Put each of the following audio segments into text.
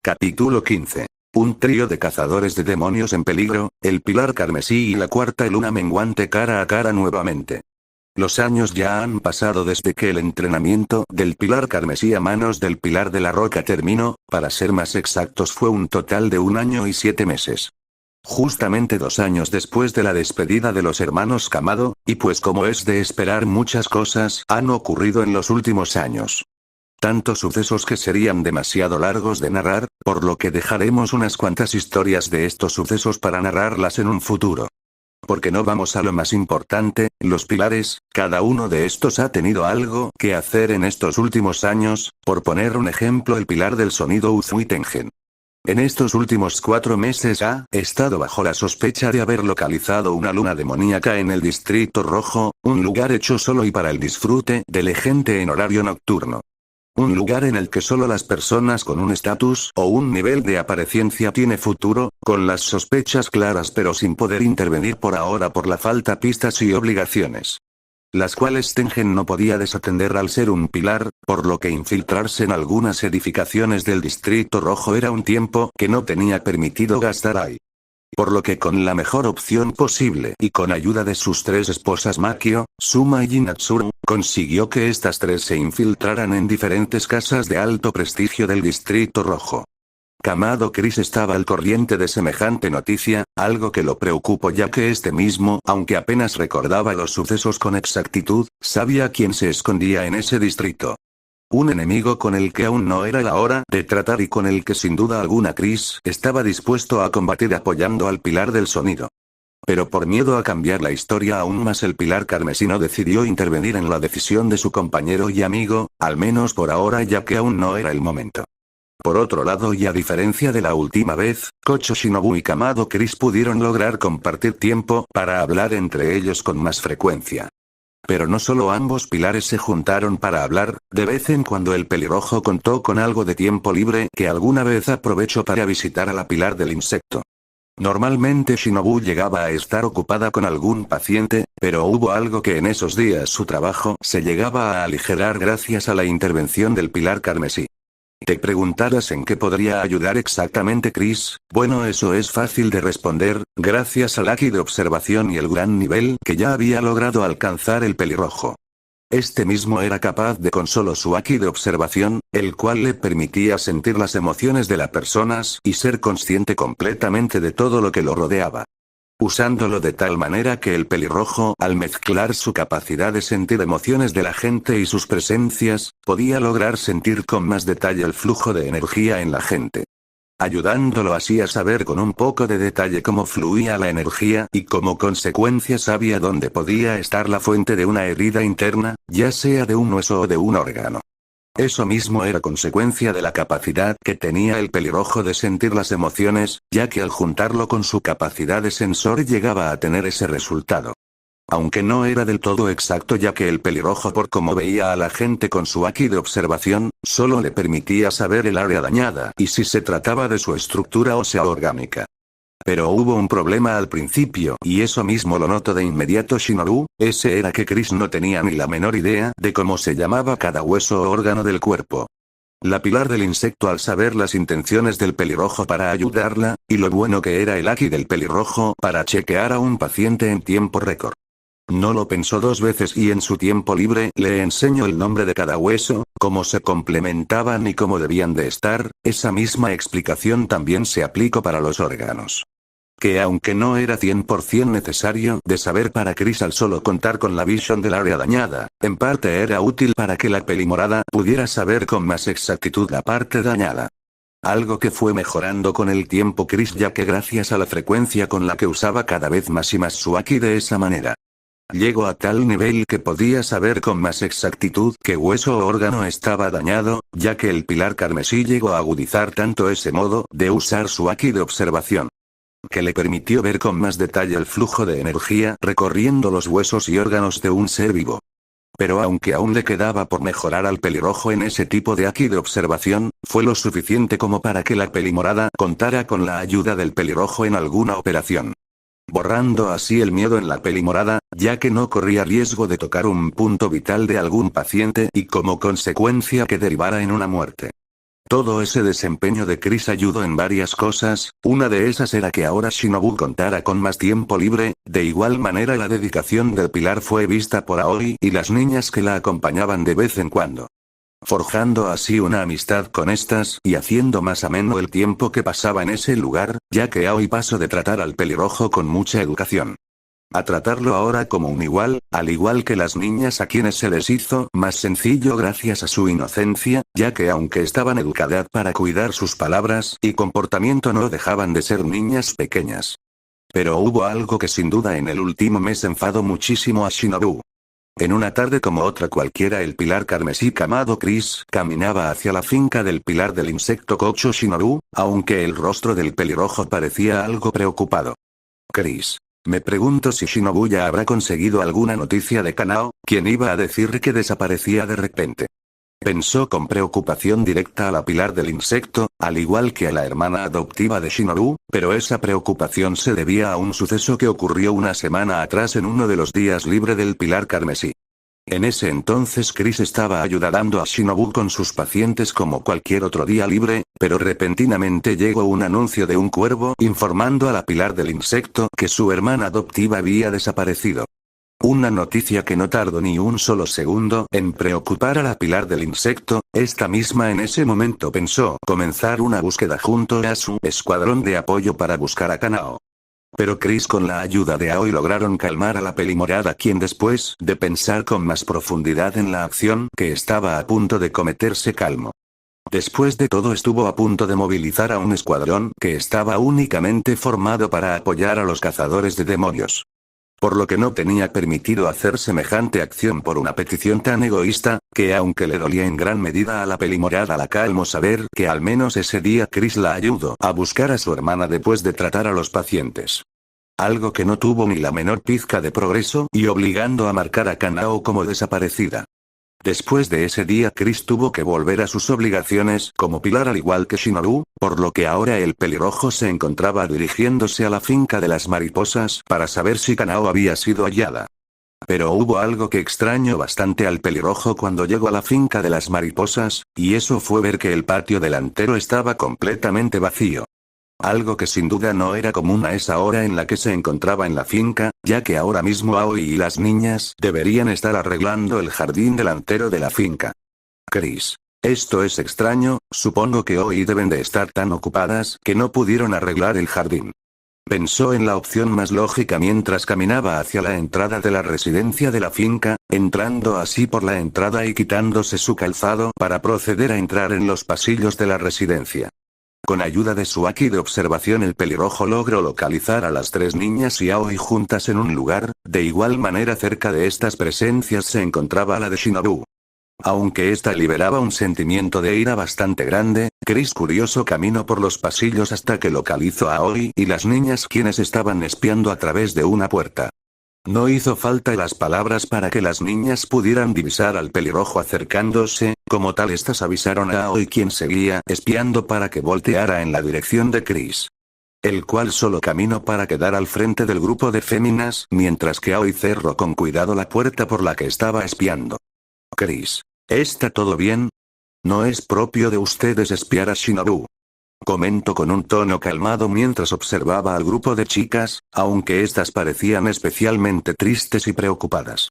Capítulo 15. Un trío de cazadores de demonios en peligro, el pilar carmesí y la cuarta luna menguante cara a cara nuevamente. Los años ya han pasado desde que el entrenamiento del pilar carmesí a manos del pilar de la roca terminó, para ser más exactos fue un total de 1 año y 7 meses. Justamente 2 años después de la despedida de los hermanos Kamado, y pues como es de esperar muchas cosas han ocurrido en los últimos años. Tantos sucesos que serían demasiado largos de narrar, por lo que dejaremos unas cuantas historias de estos sucesos para narrarlas en un futuro. Porque no vamos a lo más importante, los pilares, cada uno de estos ha tenido algo que hacer en estos últimos años, por poner un ejemplo el pilar del sonido Uzui Tengen. En estos últimos 4 meses ha estado bajo la sospecha de haber localizado una luna demoníaca en el Distrito Rojo, un lugar hecho solo y para el disfrute de la gente en horario nocturno. Un lugar en el que solo las personas con un estatus o un nivel de apariencia tiene futuro, con las sospechas claras pero sin poder intervenir por ahora por la falta pistas y obligaciones. Las cuales Tengen no podía desatender al ser un pilar, por lo que infiltrarse en algunas edificaciones del Distrito Rojo era un tiempo que no tenía permitido gastar ahí. Por lo que con la mejor opción posible y con ayuda de sus 3 esposas Makio, Suma y Natsuru, consiguió que estas 3 se infiltraran en diferentes casas de alto prestigio del Distrito Rojo. Kamado Chris estaba al corriente de semejante noticia, algo que lo preocupó ya que este mismo, aunque apenas recordaba los sucesos con exactitud, sabía quién se escondía en ese distrito. Un enemigo con el que aún no era la hora de tratar y con el que sin duda alguna Chris estaba dispuesto a combatir apoyando al pilar del sonido. Pero por miedo a cambiar la historia aún más el pilar carmesino decidió intervenir en la decisión de su compañero y amigo, al menos por ahora ya que aún no era el momento. Por otro lado y a diferencia de la última vez, Kocho Shinobu y Kamado Chris pudieron lograr compartir tiempo para hablar entre ellos con más frecuencia. Pero no solo ambos pilares se juntaron para hablar, de vez en cuando el pelirrojo contó con algo de tiempo libre que alguna vez aprovechó para visitar a la pilar del insecto. Normalmente Shinobu llegaba a estar ocupada con algún paciente, pero hubo algo que en esos días su trabajo se llegaba a aligerar gracias a la intervención del pilar carmesí. ¿Te preguntarás en qué podría ayudar exactamente Chris? Bueno, eso es fácil de responder, gracias al Haki de observación y el gran nivel que ya había logrado alcanzar el pelirrojo. Este mismo era capaz de con solo su Haki de observación, el cual le permitía sentir las emociones de las personas y ser consciente completamente de todo lo que lo rodeaba. Usándolo de tal manera que el pelirrojo, al mezclar su capacidad de sentir emociones de la gente y sus presencias, podía lograr sentir con más detalle el flujo de energía en la gente. Ayudándolo así a saber con un poco de detalle cómo fluía la energía y como consecuencia sabía dónde podía estar la fuente de una herida interna, ya sea de un hueso o de un órgano. Eso mismo era consecuencia de la capacidad que tenía el pelirrojo de sentir las emociones, ya que al juntarlo con su capacidad de sensor llegaba a tener ese resultado. Aunque no era del todo exacto ya que el pelirrojo por cómo veía a la gente con su Haki de observación, solo le permitía saber el área dañada y si se trataba de su estructura ósea orgánica. Pero hubo un problema al principio y eso mismo lo notó de inmediato Shinobu, ese era que Chris no tenía ni la menor idea de cómo se llamaba cada hueso o órgano del cuerpo. La pilar del insecto al saber las intenciones del pelirrojo para ayudarla, y lo bueno que era el Haki del pelirrojo para chequear a un paciente en tiempo récord. No lo pensó 2 veces y en su tiempo libre le enseñó el nombre de cada hueso, cómo se complementaban y cómo debían de estar, esa misma explicación también se aplicó para los órganos. Que aunque no era 100% necesario de saber para Chris al solo contar con la visión del área dañada, en parte era útil para que la pelimorada pudiera saber con más exactitud la parte dañada. Algo que fue mejorando con el tiempo Chris ya que gracias a la frecuencia con la que usaba cada vez más y más su Haki de esa manera. Llegó a tal nivel que podía saber con más exactitud qué hueso o órgano estaba dañado, ya que el pilar carmesí llegó a agudizar tanto ese modo de usar su Haki de observación, que le permitió ver con más detalle el flujo de energía recorriendo los huesos y órganos de un ser vivo. Pero aunque aún le quedaba por mejorar al pelirrojo en ese tipo de Haki de observación, fue lo suficiente como para que la pelimorada contara con la ayuda del pelirrojo en alguna operación. Borrando así el miedo en la pelimorada, ya que no corría riesgo de tocar un punto vital de algún paciente y como consecuencia que derivara en una muerte. Todo ese desempeño de Chris ayudó en varias cosas, una de esas era que ahora Shinobu contara con más tiempo libre, de igual manera la dedicación del pilar fue vista por Aoi y las niñas que la acompañaban de vez en cuando. Forjando así una amistad con estas y haciendo más ameno el tiempo que pasaba en ese lugar, ya que Aoi pasó de tratar al pelirrojo con mucha educación a tratarlo ahora como un igual, al igual que las niñas a quienes se les hizo más sencillo gracias a su inocencia, ya que aunque estaban educadas para cuidar sus palabras y comportamiento no dejaban de ser niñas pequeñas. Pero hubo algo que sin duda en el último mes enfadó muchísimo a Shinobu. En una tarde como otra cualquiera el pilar carmesí llamado Chris caminaba hacia la finca del pilar del insecto Kocho Shinobu, aunque el rostro del pelirrojo parecía algo preocupado. Chris. Me pregunto si Shinobu ya habrá conseguido alguna noticia de Kanao, quien iba a decir que desaparecía de repente. Pensó con preocupación directa a la pilar del insecto, al igual que a la hermana adoptiva de Shinobu, pero esa preocupación se debía a un suceso que ocurrió una semana atrás en uno de los días libre del pilar carmesí. En ese entonces Chris estaba ayudando a Shinobu con sus pacientes como cualquier otro día libre, pero repentinamente llegó un anuncio de un cuervo informando a la pilar del insecto que su hermana adoptiva había desaparecido. Una noticia que no tardó ni un solo segundo en preocupar a la pilar del insecto, esta misma en ese momento pensó comenzar una búsqueda junto a su escuadrón de apoyo para buscar a Kanao. Pero Chris con la ayuda de Aoi lograron calmar a la pelimorada quien después de pensar con más profundidad en la acción que estaba a punto de cometerse calmo. Después de todo estuvo a punto de movilizar a un escuadrón que estaba únicamente formado para apoyar a los cazadores de demonios. Por lo que no tenía permitido hacer semejante acción por una petición tan egoísta, que aunque le dolía en gran medida a la pelimorada la calmó saber que al menos ese día Chris la ayudó a buscar a su hermana después de tratar a los pacientes. Algo que no tuvo ni la menor pizca de progreso y obligando a marcar a Kanao como desaparecida. Después de ese día Chris tuvo que volver a sus obligaciones como pilar al igual que Shinobu, por lo que ahora el pelirrojo se encontraba dirigiéndose a la finca de las mariposas para saber si Kanao había sido hallada. Pero hubo algo que extrañó bastante al pelirrojo cuando llegó a la finca de las mariposas, y eso fue ver que el patio delantero estaba completamente vacío. Algo que sin duda no era común a esa hora en la que se encontraba en la finca, ya que ahora mismo Aoi y las niñas deberían estar arreglando el jardín delantero de la finca. Chris. Esto es extraño, supongo que hoy deben de estar tan ocupadas que no pudieron arreglar el jardín. Pensó en la opción más lógica mientras caminaba hacia la entrada de la residencia de la finca, entrando así por la entrada y quitándose su calzado para proceder a entrar en los pasillos de la residencia. Con ayuda de su haki de observación el pelirrojo logró localizar a las tres niñas y Aoi juntas en un lugar, de igual manera cerca de estas presencias se encontraba la de Shinobu. Aunque esta liberaba un sentimiento de ira bastante grande, Chris curioso caminó por los pasillos hasta que localizó a Aoi y las niñas quienes estaban espiando a través de una puerta. No hizo falta las palabras para que las niñas pudieran divisar al pelirrojo acercándose, como tal estas avisaron a Aoi quien seguía espiando para que volteara en la dirección de Chris. El cual solo caminó para quedar al frente del grupo de féminas mientras que Aoi cerró con cuidado la puerta por la que estaba espiando. Chris. ¿Está todo bien? No es propio de ustedes espiar a Shinobu. Comentó con un tono calmado mientras observaba al grupo de chicas, aunque estas parecían especialmente tristes y preocupadas.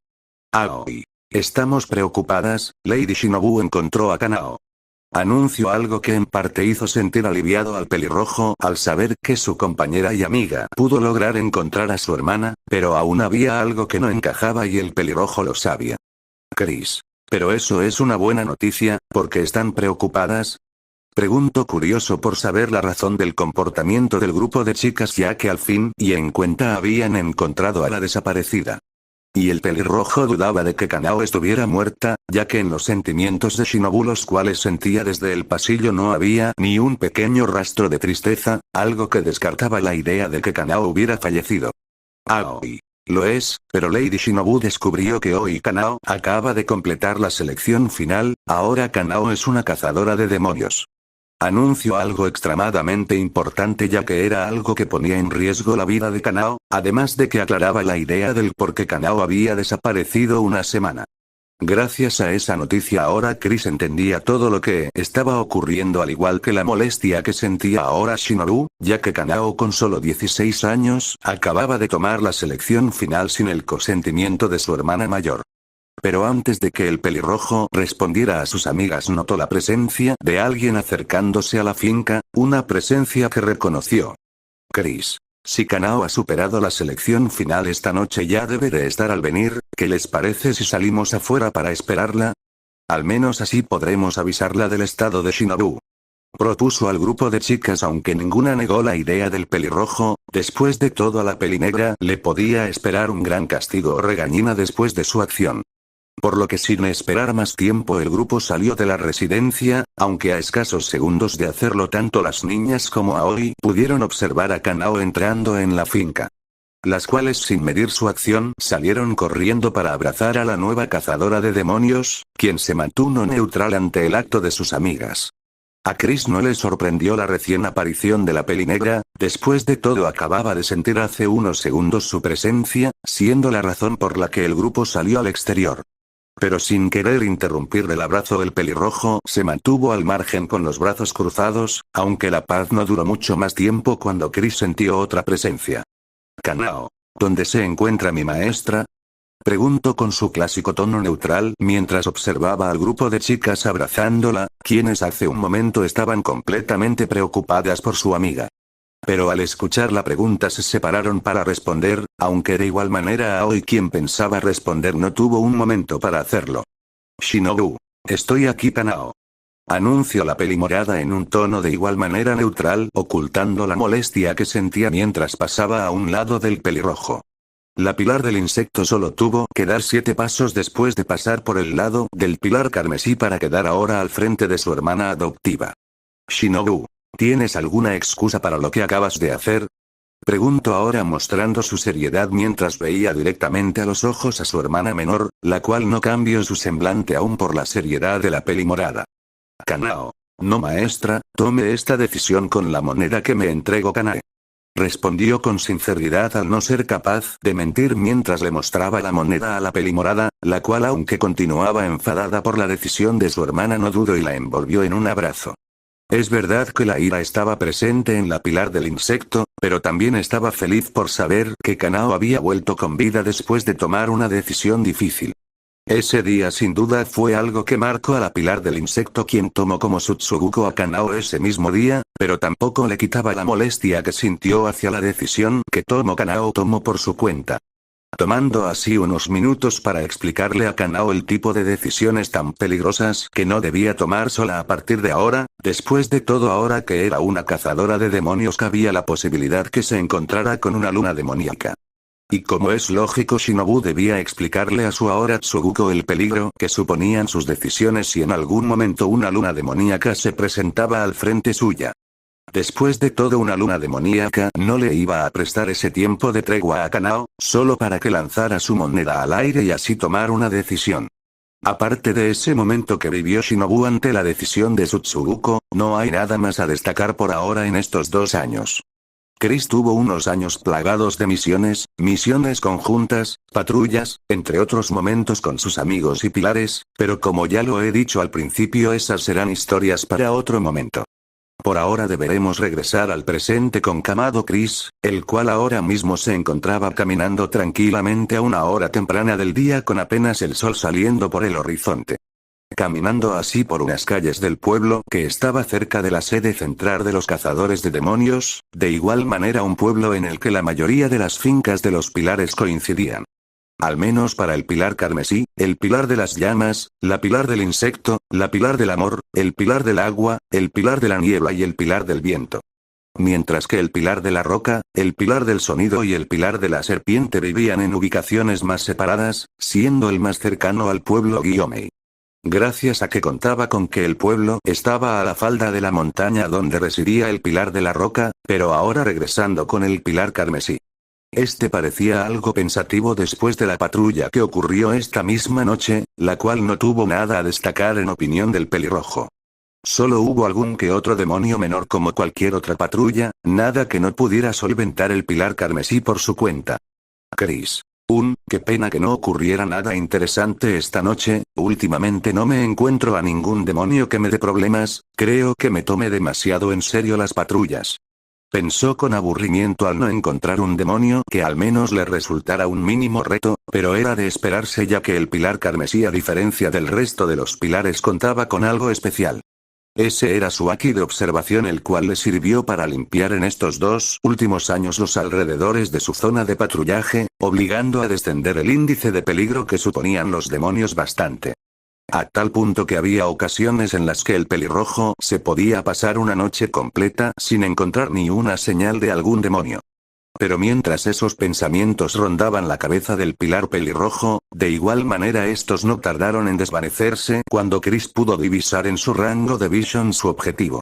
Aoi. Estamos preocupadas, Lady Shinobu encontró a Kanao. Anunció algo que en parte hizo sentir aliviado al pelirrojo al saber que su compañera y amiga pudo lograr encontrar a su hermana, pero aún había algo que no encajaba y el pelirrojo lo sabía. Chris. Pero eso es una buena noticia, ¿por qué están preocupadas? Preguntó curioso por saber la razón del comportamiento del grupo de chicas ya que al fin y en cuenta habían encontrado a la desaparecida. Y el pelirrojo dudaba de que Kanao estuviera muerta, ya que en los sentimientos de Shinobu los cuales sentía desde el pasillo no había ni un pequeño rastro de tristeza, algo que descartaba la idea de que Kanao hubiera fallecido. Aoi. Lo es, pero Lady Shinobu descubrió que hoy Kanao acaba de completar la selección final, ahora Kanao es una cazadora de demonios. Anunció algo extremadamente importante ya que era algo que ponía en riesgo la vida de Kanao, además de que aclaraba la idea del por qué Kanao había desaparecido una semana. Gracias a esa noticia ahora Chris entendía todo lo que estaba ocurriendo, al igual que la molestia que sentía ahora Shinobu, ya que Kanao con solo 16 años acababa de tomar la selección final sin el consentimiento de su hermana mayor. Pero antes de que el pelirrojo respondiera a sus amigas, notó la presencia de alguien acercándose a la finca, una presencia que reconoció. Chris. Si Kanao ha superado la selección final esta noche, ya debe de estar al venir. ¿Qué les parece si salimos afuera para esperarla? Al menos así podremos avisarla del estado de Shinobu. Propuso al grupo de chicas, aunque ninguna negó la idea del pelirrojo. Después de todo, a la pelinegra le podía esperar un gran castigo o regañina después de su acción. Por lo que sin esperar más tiempo el grupo salió de la residencia, aunque a escasos segundos de hacerlo tanto las niñas como Aoi pudieron observar a Kanao entrando en la finca. Las cuales, sin medir su acción, salieron corriendo para abrazar a la nueva cazadora de demonios, quien se mantuvo neutral ante el acto de sus amigas. A Chris no le sorprendió la recién aparición de la pelinegra. Después de todo acababa de sentir hace unos segundos su presencia, siendo la razón por la que el grupo salió al exterior. Pero sin querer interrumpir el abrazo, el pelirrojo se mantuvo al margen con los brazos cruzados, aunque la paz no duró mucho más tiempo cuando Chris sintió otra presencia. Kanao, ¿dónde se encuentra mi maestra?, preguntó con su clásico tono neutral mientras observaba al grupo de chicas abrazándola, quienes hace un momento estaban completamente preocupadas por su amiga. Pero al escuchar la pregunta se separaron para responder, aunque de igual manera Aoi, quien pensaba responder, no tuvo un momento para hacerlo. Shinobu. Estoy aquí, Kanao. Anunció la pelimorada en un tono de igual manera neutral, ocultando la molestia que sentía mientras pasaba a un lado del pelirrojo. La pilar del insecto solo tuvo que dar 7 pasos después de pasar por el lado del pilar carmesí para quedar ahora al frente de su hermana adoptiva. Shinobu. ¿Tienes alguna excusa para lo que acabas de hacer?, preguntó ahora mostrando su seriedad mientras veía directamente a los ojos a su hermana menor, la cual no cambió su semblante aún por la seriedad de la pelimorada. Kanao. No, maestra, tome esta decisión con la moneda que me entregó Kanae. Respondió con sinceridad al no ser capaz de mentir mientras le mostraba la moneda a la pelimorada, la cual, aunque continuaba enfadada por la decisión de su hermana, no dudó y la envolvió en un abrazo. Es verdad que la ira estaba presente en la pilar del insecto, pero también estaba feliz por saber que Kanao había vuelto con vida después de tomar una decisión difícil. Ese día sin duda fue algo que marcó a la pilar del insecto, quien tomó como su Tsuguko a Kanao ese mismo día, pero tampoco le quitaba la molestia que sintió hacia la decisión que Kanao tomó por su cuenta. Tomando así unos minutos para explicarle a Kanao el tipo de decisiones tan peligrosas que no debía tomar sola a partir de ahora. Después de todo, ahora que era una cazadora de demonios, cabía la posibilidad que se encontrara con una luna demoníaca. Y como es lógico, Shinobu debía explicarle a su ahora Tsuguko el peligro que suponían sus decisiones si en algún momento una luna demoníaca se presentaba al frente suya. Después de todo, una luna demoníaca no le iba a prestar ese tiempo de tregua a Kanao, solo para que lanzara su moneda al aire y así tomar una decisión. Aparte de ese momento que vivió Shinobu ante la decisión de su Tsuguko, no hay nada más a destacar por ahora en estos 2 años. Chris tuvo unos años plagados de misiones conjuntas, patrullas, entre otros momentos con sus amigos y pilares, pero como ya lo he dicho al principio, esas serán historias para otro momento. Por ahora deberemos regresar al presente con Kamado Chris, el cual ahora mismo se encontraba caminando tranquilamente a una hora temprana del día con apenas el sol saliendo por el horizonte. Caminando así por unas calles del pueblo que estaba cerca de la sede central de los cazadores de demonios, de igual manera un pueblo en el que la mayoría de las fincas de los pilares coincidían. Al menos para el pilar carmesí, el pilar de las llamas, la pilar del insecto, la pilar del amor, el pilar del agua, el pilar de la niebla y el pilar del viento. Mientras que el pilar de la roca, el pilar del sonido y el pilar de la serpiente vivían en ubicaciones más separadas, siendo el más cercano al pueblo Gyomei. Gracias a que contaba con que el pueblo estaba a la falda de la montaña donde residía el pilar de la roca, pero ahora regresando con el pilar carmesí. Este parecía algo pensativo después de la patrulla que ocurrió esta misma noche, la cual no tuvo nada a destacar en opinión del pelirrojo. Solo hubo algún que otro demonio menor como cualquier otra patrulla, nada que no pudiera solventar el pilar carmesí por su cuenta. Chris. Qué pena que no ocurriera nada interesante esta noche, últimamente no me encuentro a ningún demonio que me dé problemas, creo que me tomé demasiado en serio las patrullas. Pensó con aburrimiento al no encontrar un demonio que al menos le resultara un mínimo reto, pero era de esperarse ya que el pilar carmesí a diferencia del resto de los pilares contaba con algo especial. Ese era su haki de observación el cual le sirvió para limpiar en estos 2 últimos años los alrededores de su zona de patrullaje, obligando a descender el índice de peligro que suponían los demonios bastante. A tal punto que había ocasiones en las que el pelirrojo se podía pasar una noche completa sin encontrar ni una señal de algún demonio. Pero mientras esos pensamientos rondaban la cabeza del pilar pelirrojo, de igual manera estos no tardaron en desvanecerse cuando Chris pudo divisar en su rango de visión su objetivo.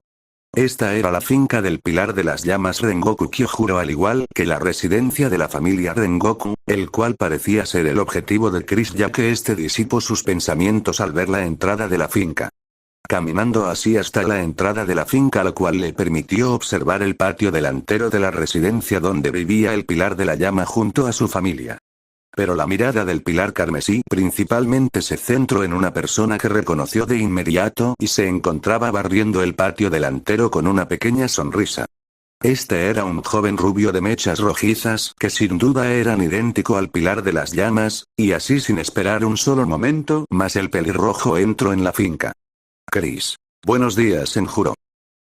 Esta era la finca del pilar de las llamas Rengoku Kyojuro al igual que la residencia de la familia Rengoku, el cual parecía ser el objetivo de Chris ya que este disipó sus pensamientos al ver la entrada de la finca. Caminando así hasta la entrada de la finca lo cual le permitió observar el patio delantero de la residencia donde vivía el pilar de la llama junto a su familia. Pero la mirada del pilar carmesí principalmente se centró en una persona que reconoció de inmediato y se encontraba barriendo el patio delantero con una pequeña sonrisa. Este era un joven rubio de mechas rojizas que sin duda eran idéntico al pilar de las llamas, y así sin esperar un solo momento más el pelirrojo entró en la finca. Chris. Buenos días, Senjuro.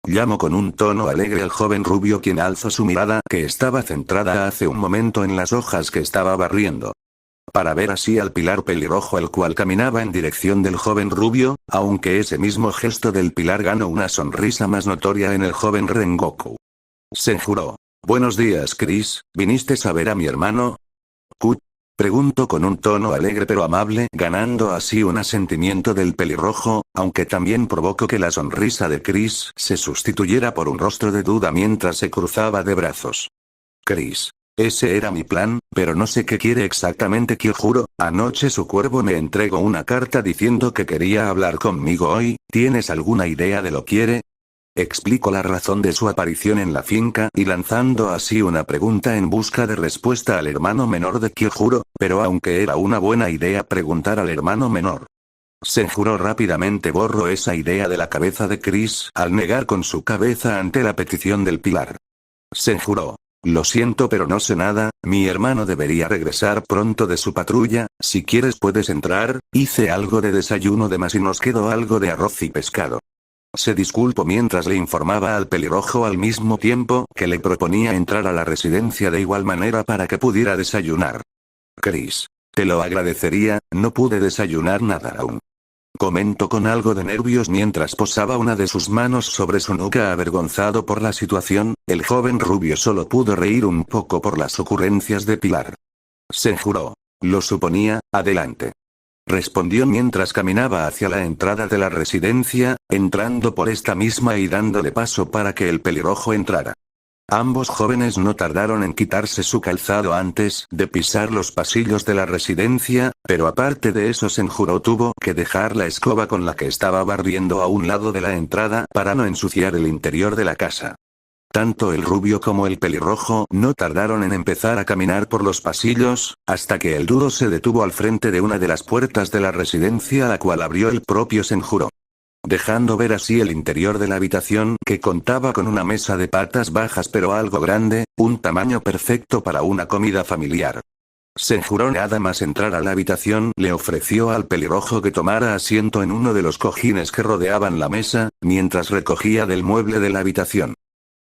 Llamó con un tono alegre al joven rubio quien alzó su mirada que estaba centrada hace un momento en las hojas que estaba barriendo. Para ver así al pilar pelirrojo el cual caminaba en dirección del joven rubio, aunque ese mismo gesto del pilar ganó una sonrisa más notoria en el joven Rengoku. Senjuro. Buenos días, Chris, ¿viniste a ver a mi hermano? Preguntó con un tono alegre pero amable, ganando así un asentimiento del pelirrojo, aunque también provocó que la sonrisa de Chris se sustituyera por un rostro de duda mientras se cruzaba de brazos. Chris. Ese era mi plan, pero no sé qué quiere exactamente Kyojuro, anoche su cuervo me entregó una carta diciendo que quería hablar conmigo hoy, ¿tienes alguna idea de lo que quiere? Explicó la razón de su aparición en la finca y lanzando así una pregunta en busca de respuesta al hermano menor de Kyojuro, pero aunque era una buena idea preguntar al hermano menor. Senjuro rápidamente borró esa idea de la cabeza de Chris al negar con su cabeza ante la petición del pilar. Senjuro. Lo siento pero no sé nada, mi hermano debería regresar pronto de su patrulla, si quieres puedes entrar, hice algo de desayuno de más y nos quedó algo de arroz y pescado. Se disculpó mientras le informaba al pelirrojo al mismo tiempo que le proponía entrar a la residencia de igual manera para que pudiera desayunar. Chris. Te lo agradecería, no pude desayunar nada aún. Comentó con algo de nervios mientras posaba una de sus manos sobre su nuca avergonzado por la situación, el joven rubio solo pudo reír un poco por las ocurrencias de Pilar. Senjuro. Lo suponía, adelante. Respondió mientras caminaba hacia la entrada de la residencia, entrando por esta misma y dándole paso para que el pelirrojo entrara. Ambos jóvenes no tardaron en quitarse su calzado antes de pisar los pasillos de la residencia, pero aparte de eso Senjuro tuvo que dejar la escoba con la que estaba barriendo a un lado de la entrada para no ensuciar el interior de la casa. Tanto el rubio como el pelirrojo no tardaron en empezar a caminar por los pasillos, hasta que el dúo se detuvo al frente de una de las puertas de la residencia a la cual abrió el propio Senjuro. Dejando ver así el interior de la habitación que contaba con una mesa de patas bajas pero algo grande, un tamaño perfecto para una comida familiar. Senjuro nada más entrar a la habitación le ofreció al pelirrojo que tomara asiento en uno de los cojines que rodeaban la mesa, mientras recogía del mueble de la habitación.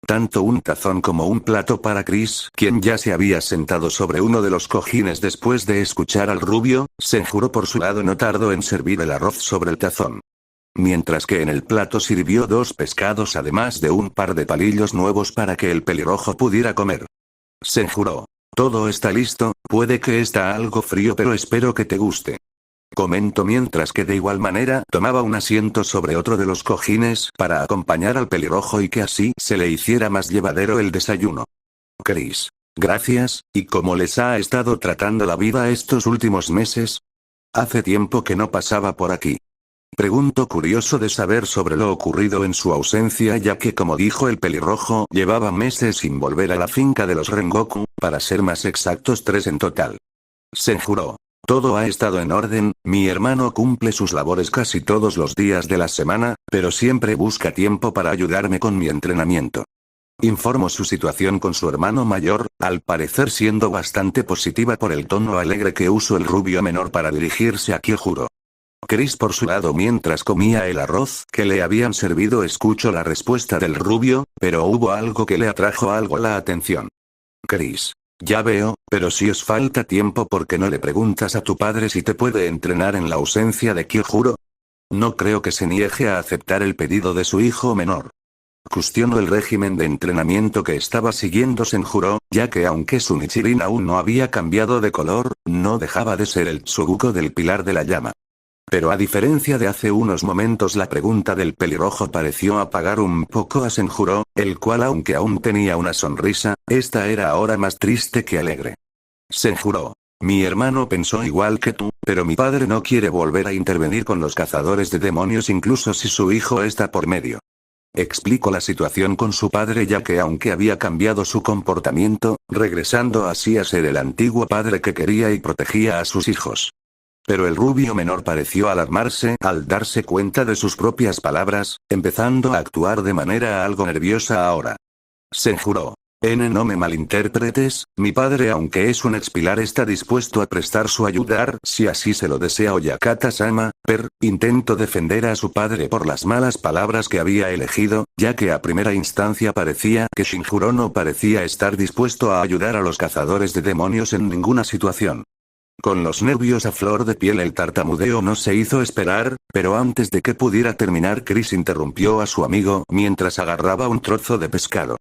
Tanto un tazón como un plato para Chris, quien ya se había sentado sobre uno de los cojines después de escuchar al rubio, Senjuro por su lado no tardó en servir el arroz sobre el tazón. Mientras que en el plato sirvió 2 pescados además de un par de palillos nuevos para que el pelirrojo pudiera comer. Senjuro. Todo está listo, puede que está algo frío pero espero que te guste. Comentó mientras que de igual manera tomaba un asiento sobre otro de los cojines para acompañar al pelirrojo y que así se le hiciera más llevadero el desayuno. Chris. Gracias, ¿y cómo les ha estado tratando la vida estos últimos meses? Hace tiempo que no pasaba por aquí. Preguntó curioso de saber sobre lo ocurrido en su ausencia ya que como dijo el pelirrojo llevaba meses sin volver a la finca de los Rengoku, para ser más exactos 3 en total. Senjuro. Todo ha estado en orden, mi hermano cumple sus labores casi todos los días de la semana, pero siempre busca tiempo para ayudarme con mi entrenamiento. Informó su situación con su hermano mayor, al parecer siendo bastante positiva por el tono alegre que usó el rubio menor para dirigirse a Kyojuro. Chris por su lado mientras comía el arroz que le habían servido escuchó la respuesta del rubio, pero hubo algo que le atrajo algo la atención. Chris. Ya veo, pero si os falta tiempo ¿por qué no le preguntas a tu padre si te puede entrenar en la ausencia de Kyojuro? No creo que se niegue a aceptar el pedido de su hijo menor. Cuestionó el régimen de entrenamiento que estaba siguiendo Senjuro, ya que aunque su Nichirin aún no había cambiado de color, no dejaba de ser el Tsuguko del Pilar de la Llama. Pero a diferencia de hace unos momentos la pregunta del pelirrojo pareció apagar un poco a Senjuro, el cual aunque aún tenía una sonrisa, esta era ahora más triste que alegre. Senjuro. Mi hermano pensó igual que tú, pero mi padre no quiere volver a intervenir con los cazadores de demonios incluso si su hijo está por medio. Explicó la situación con su padre ya que aunque había cambiado su comportamiento, regresando así a ser el antiguo padre que quería y protegía a sus hijos. Pero el rubio menor pareció alarmarse al darse cuenta de sus propias palabras, empezando a actuar de manera algo nerviosa ahora. Senjuro. No me malinterpretes, mi padre aunque es un expilar está dispuesto a prestar su ayuda si así se lo desea Oyakata-sama, intentó defender a su padre por las malas palabras que había elegido, ya que a primera instancia parecía que Shinjuro no parecía estar dispuesto a ayudar a los cazadores de demonios en ninguna situación. Con los nervios a flor de piel el tartamudeo no se hizo esperar, pero antes de que pudiera terminar Chris interrumpió a su amigo mientras agarraba un trozo de pescado.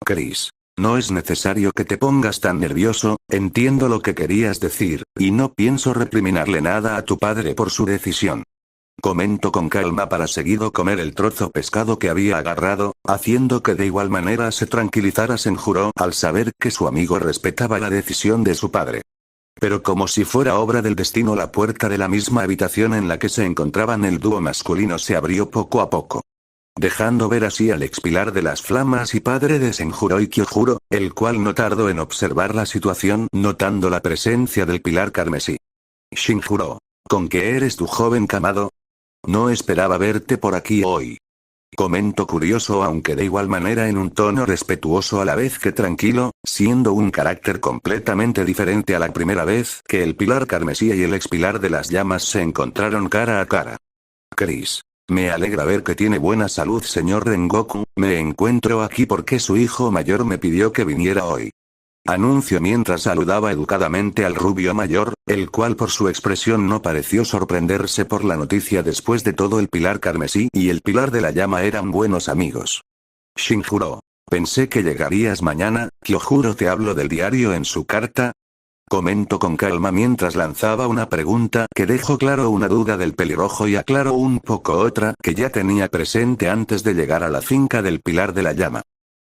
Chris. No es necesario que te pongas tan nervioso, entiendo lo que querías decir, y no pienso recriminarle nada a tu padre por su decisión. Comentó con calma para seguido comer el trozo pescado que había agarrado, haciendo que de igual manera se tranquilizara Senjuro al saber que su amigo respetaba la decisión de su padre. Pero como si fuera obra del destino la puerta de la misma habitación en la que se encontraban el dúo masculino se abrió poco a poco. Dejando ver así al expilar de las flamas y padre de Senjuro y Kyojuro, el cual no tardó en observar la situación notando la presencia del pilar carmesí. Shinjuro. ¿Con qué eres tu joven Kamado? No esperaba verte por aquí hoy. Comentó curioso aunque de igual manera en un tono respetuoso a la vez que tranquilo, siendo un carácter completamente diferente a la primera vez que el pilar carmesí y el expilar de las llamas se encontraron cara a cara. Chris. Me alegra ver que tiene buena salud señor Rengoku, me encuentro aquí porque su hijo mayor me pidió que viniera hoy. Anunció mientras saludaba educadamente al rubio mayor, el cual por su expresión no pareció sorprenderse por la noticia después de todo el pilar carmesí y el pilar de la llama eran buenos amigos. Shinjuro. Pensé que llegarías mañana, Kyojuro te hablo del diario en su carta. Comentó con calma mientras lanzaba una pregunta que dejó claro una duda del pelirrojo y aclaró un poco otra que ya tenía presente antes de llegar a la finca del Pilar de la Llama.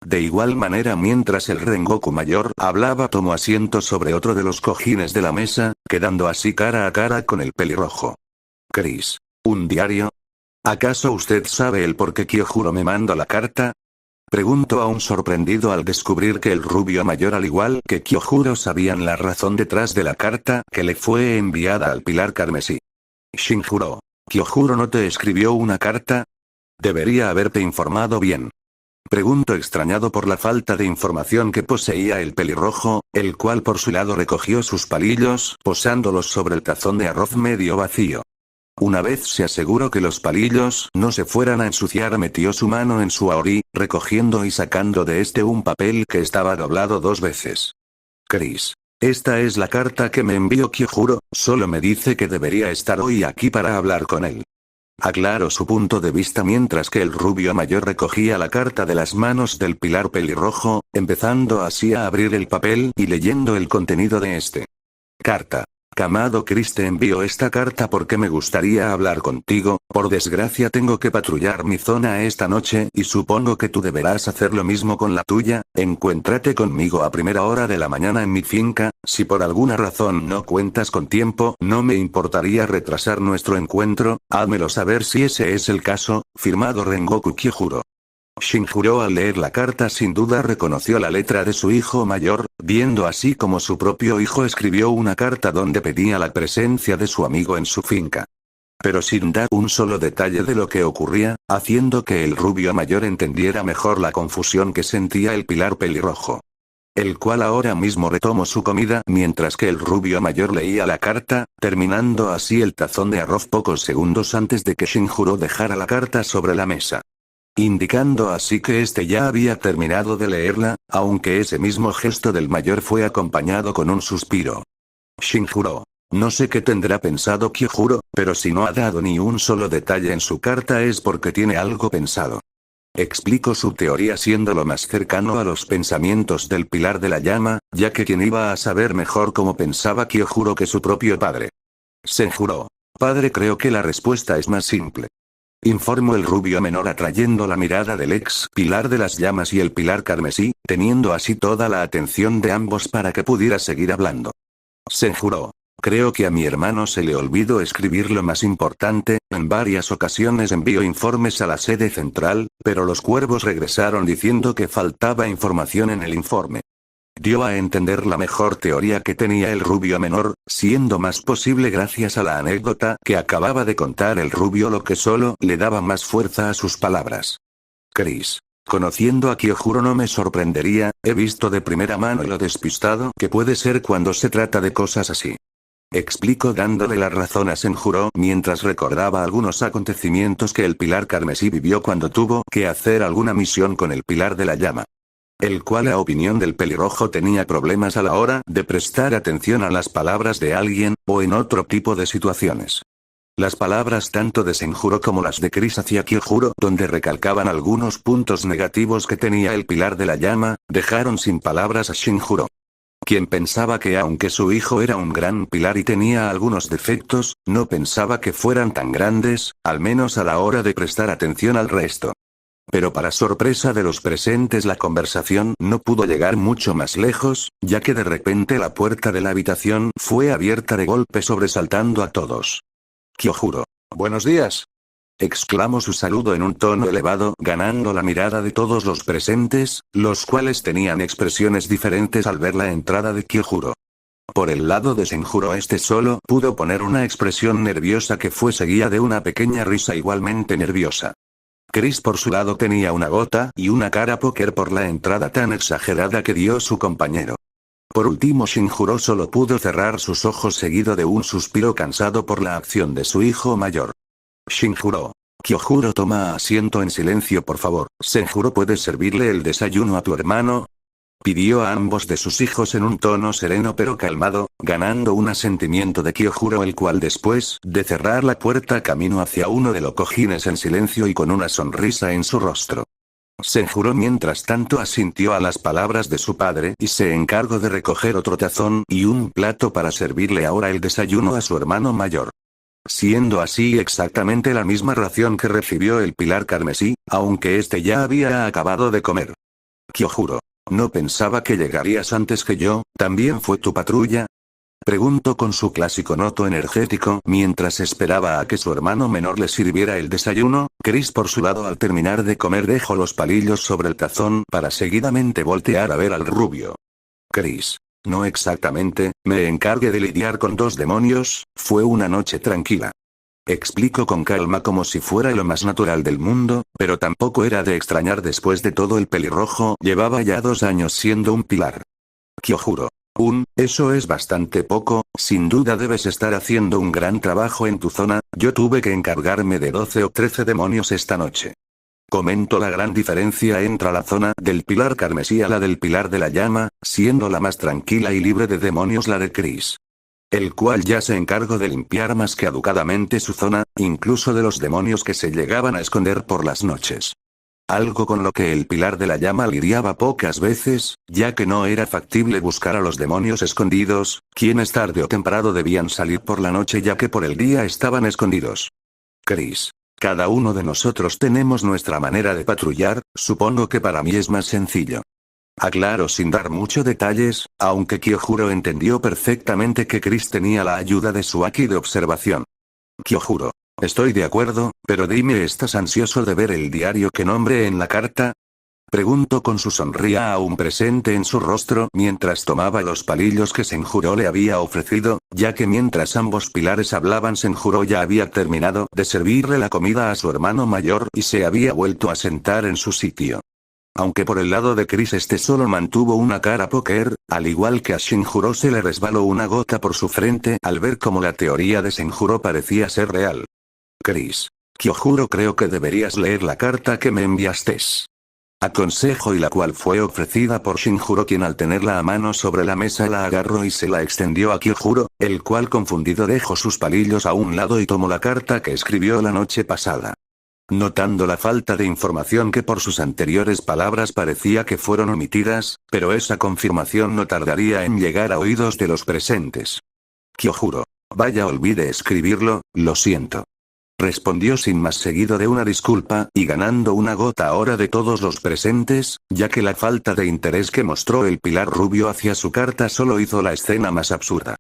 De igual manera mientras el Rengoku mayor hablaba tomó asiento sobre otro de los cojines de la mesa, quedando así cara a cara con el pelirrojo. Chris. ¿Un diario? ¿Acaso usted sabe el por qué Kyojuro me mandó la carta? Preguntó aún sorprendido al descubrir que el rubio mayor al igual que Kyojuro sabían la razón detrás de la carta que le fue enviada al pilar carmesí. Shinjuro. ¿Kyojuro no te escribió una carta? Debería haberte informado bien. Preguntó extrañado por la falta de información que poseía el pelirrojo, el cual por su lado recogió sus palillos, posándolos sobre el tazón de arroz medio vacío. Una vez se aseguró que los palillos no se fueran a ensuciar metió su mano en su aori, recogiendo y sacando de este un papel que estaba doblado 2 veces. Chris. Esta es la carta que me envió Kyojuro, solo me dice que debería estar hoy aquí para hablar con él. Aclaró su punto de vista mientras que el rubio mayor recogía la carta de las manos del pilar pelirrojo, empezando así a abrir el papel y leyendo el contenido de este. Carta. Kamado Chris te envío esta carta porque me gustaría hablar contigo, por desgracia tengo que patrullar mi zona esta noche y supongo que tú deberás hacer lo mismo con la tuya, encuéntrate conmigo a primera hora de la mañana en mi finca, si por alguna razón no cuentas con tiempo no me importaría retrasar nuestro encuentro, házmelo saber si ese es el caso, firmado Rengoku Kyojuro. Shinjuro al leer la carta sin duda reconoció la letra de su hijo mayor, viendo así como su propio hijo escribió una carta donde pedía la presencia de su amigo en su finca. Pero sin dar un solo detalle de lo que ocurría, haciendo que el rubio mayor entendiera mejor la confusión que sentía el pilar pelirrojo. El cual ahora mismo retomó su comida mientras que el rubio mayor leía la carta, terminando así el tazón de arroz pocos segundos antes de que Shinjuro dejara la carta sobre la mesa. Indicando así que este ya había terminado de leerla, aunque ese mismo gesto del mayor fue acompañado con un suspiro. Shinjuro. No sé qué tendrá pensado Kyojuro, pero si no ha dado ni un solo detalle en su carta es porque tiene algo pensado. Explico su teoría siendo lo más cercano a los pensamientos del pilar de la llama, ya que quien iba a saber mejor cómo pensaba Kyojuro que su propio padre. Senjuro. Padre, creo que la respuesta es más simple. Informó el rubio menor atrayendo la mirada del ex pilar de las llamas y el pilar carmesí, teniendo así toda la atención de ambos para que pudiera seguir hablando. Senjuro. Creo que a mi hermano se le olvidó escribir lo más importante, en varias ocasiones envió informes a la sede central, pero los cuervos regresaron diciendo que faltaba información en el informe. Dio a entender la mejor teoría que tenía el rubio menor, siendo más posible gracias a la anécdota que acababa de contar el rubio, lo que solo le daba más fuerza a sus palabras. Chris. Conociendo a Kyojuro no me sorprendería, he visto de primera mano lo despistado que puede ser cuando se trata de cosas así. Explicó dándole la razón a Senjuro mientras recordaba algunos acontecimientos que el pilar carmesí vivió cuando tuvo que hacer alguna misión con el pilar de la llama. El cual a opinión del pelirrojo tenía problemas a la hora de prestar atención a las palabras de alguien, o en otro tipo de situaciones. Las palabras tanto de Senjuro como las de Chris hacia Kyojuro, donde recalcaban algunos puntos negativos que tenía el pilar de la llama, dejaron sin palabras a Shinjuro. Quien pensaba que aunque su hijo era un gran pilar y tenía algunos defectos, no pensaba que fueran tan grandes, al menos a la hora de prestar atención al resto. Pero para sorpresa de los presentes la conversación no pudo llegar mucho más lejos, ya que de repente la puerta de la habitación fue abierta de golpe sobresaltando a todos. Kyojuro. Buenos días. Exclamó su saludo en un tono elevado, ganando la mirada de todos los presentes, los cuales tenían expresiones diferentes al ver la entrada de Kyojuro. Por el lado de Senjuro este solo pudo poner una expresión nerviosa que fue seguida de una pequeña risa igualmente nerviosa. Chris por su lado tenía una gota y una cara póker por la entrada tan exagerada que dio su compañero. Por último Shinjuro solo pudo cerrar sus ojos seguido de un suspiro cansado por la acción de su hijo mayor. Shinjuro. Kyojuro, toma asiento en silencio por favor. Senjuro, ¿puedes servirle el desayuno a tu hermano? Pidió a ambos de sus hijos en un tono sereno pero calmado, ganando un asentimiento de Kyojuro, el cual después de cerrar la puerta caminó hacia uno de los cojines en silencio y con una sonrisa en su rostro. Senjuro mientras tanto asintió a las palabras de su padre y se encargó de recoger otro tazón y un plato para servirle ahora el desayuno a su hermano mayor. Siendo así exactamente la misma ración que recibió el pilar carmesí, aunque este ya había acabado de comer. Kyojuro. ¿No pensaba que llegarías antes que yo? ¿También fue tu patrulla? Preguntó con su clásico noto energético mientras esperaba a que su hermano menor le sirviera el desayuno. Chris por su lado al terminar de comer dejó los palillos sobre el tazón para seguidamente voltear a ver al rubio. Chris. No exactamente, me encargué de lidiar con 2 demonios, fue una noche tranquila. Explicó con calma como si fuera lo más natural del mundo, pero tampoco era de extrañar después de todo el pelirrojo llevaba ya 2 años siendo un pilar. Kyojuro. Eso es bastante poco, sin duda debes estar haciendo un gran trabajo en tu zona, yo tuve que encargarme de 12 o 13 demonios esta noche. Comento la gran diferencia entre la zona del pilar carmesí a la del pilar de la llama, siendo la más tranquila y libre de demonios la de Chris. El cual ya se encargó de limpiar más que educadamente su zona, incluso de los demonios que se llegaban a esconder por las noches. Algo con lo que el pilar de la llama lidiaba pocas veces, ya que no era factible buscar a los demonios escondidos, quienes tarde o temprano debían salir por la noche ya que por el día estaban escondidos. Chris. Cada uno de nosotros tenemos nuestra manera de patrullar, supongo que para mí es más sencillo. Aclaró sin dar muchos detalles, aunque Kyojuro entendió perfectamente que Chris tenía la ayuda de su Aki de observación. Kyojuro. Estoy de acuerdo, pero dime, ¿estás ansioso de ver el diario que nombré en la carta? Preguntó con su sonrisa aún presente en su rostro mientras tomaba los palillos que Senjuro le había ofrecido, ya que mientras ambos pilares hablaban Senjuro ya había terminado de servirle la comida a su hermano mayor y se había vuelto a sentar en su sitio. Aunque por el lado de Chris este solo mantuvo una cara póker, al igual que a Shinjuro se le resbaló una gota por su frente al ver cómo la teoría de Senjuro parecía ser real. Chris. Kyojuro, creo que deberías leer la carta que me enviaste. Aconsejo, y la cual fue ofrecida por Shinjuro, quien al tenerla a mano sobre la mesa la agarró y se la extendió a Kyojuro, el cual confundido dejó sus palillos a un lado y tomó la carta que escribió la noche pasada. Notando la falta de información que por sus anteriores palabras parecía que fueron omitidas, pero esa confirmación no tardaría en llegar a oídos de los presentes. Kyojuro. Vaya, olvidé escribirlo, lo siento. Respondió sin más, seguido de una disculpa, y ganando una gota ahora de todos los presentes, ya que la falta de interés que mostró el pilar rubio hacia su carta solo hizo la escena más absurda.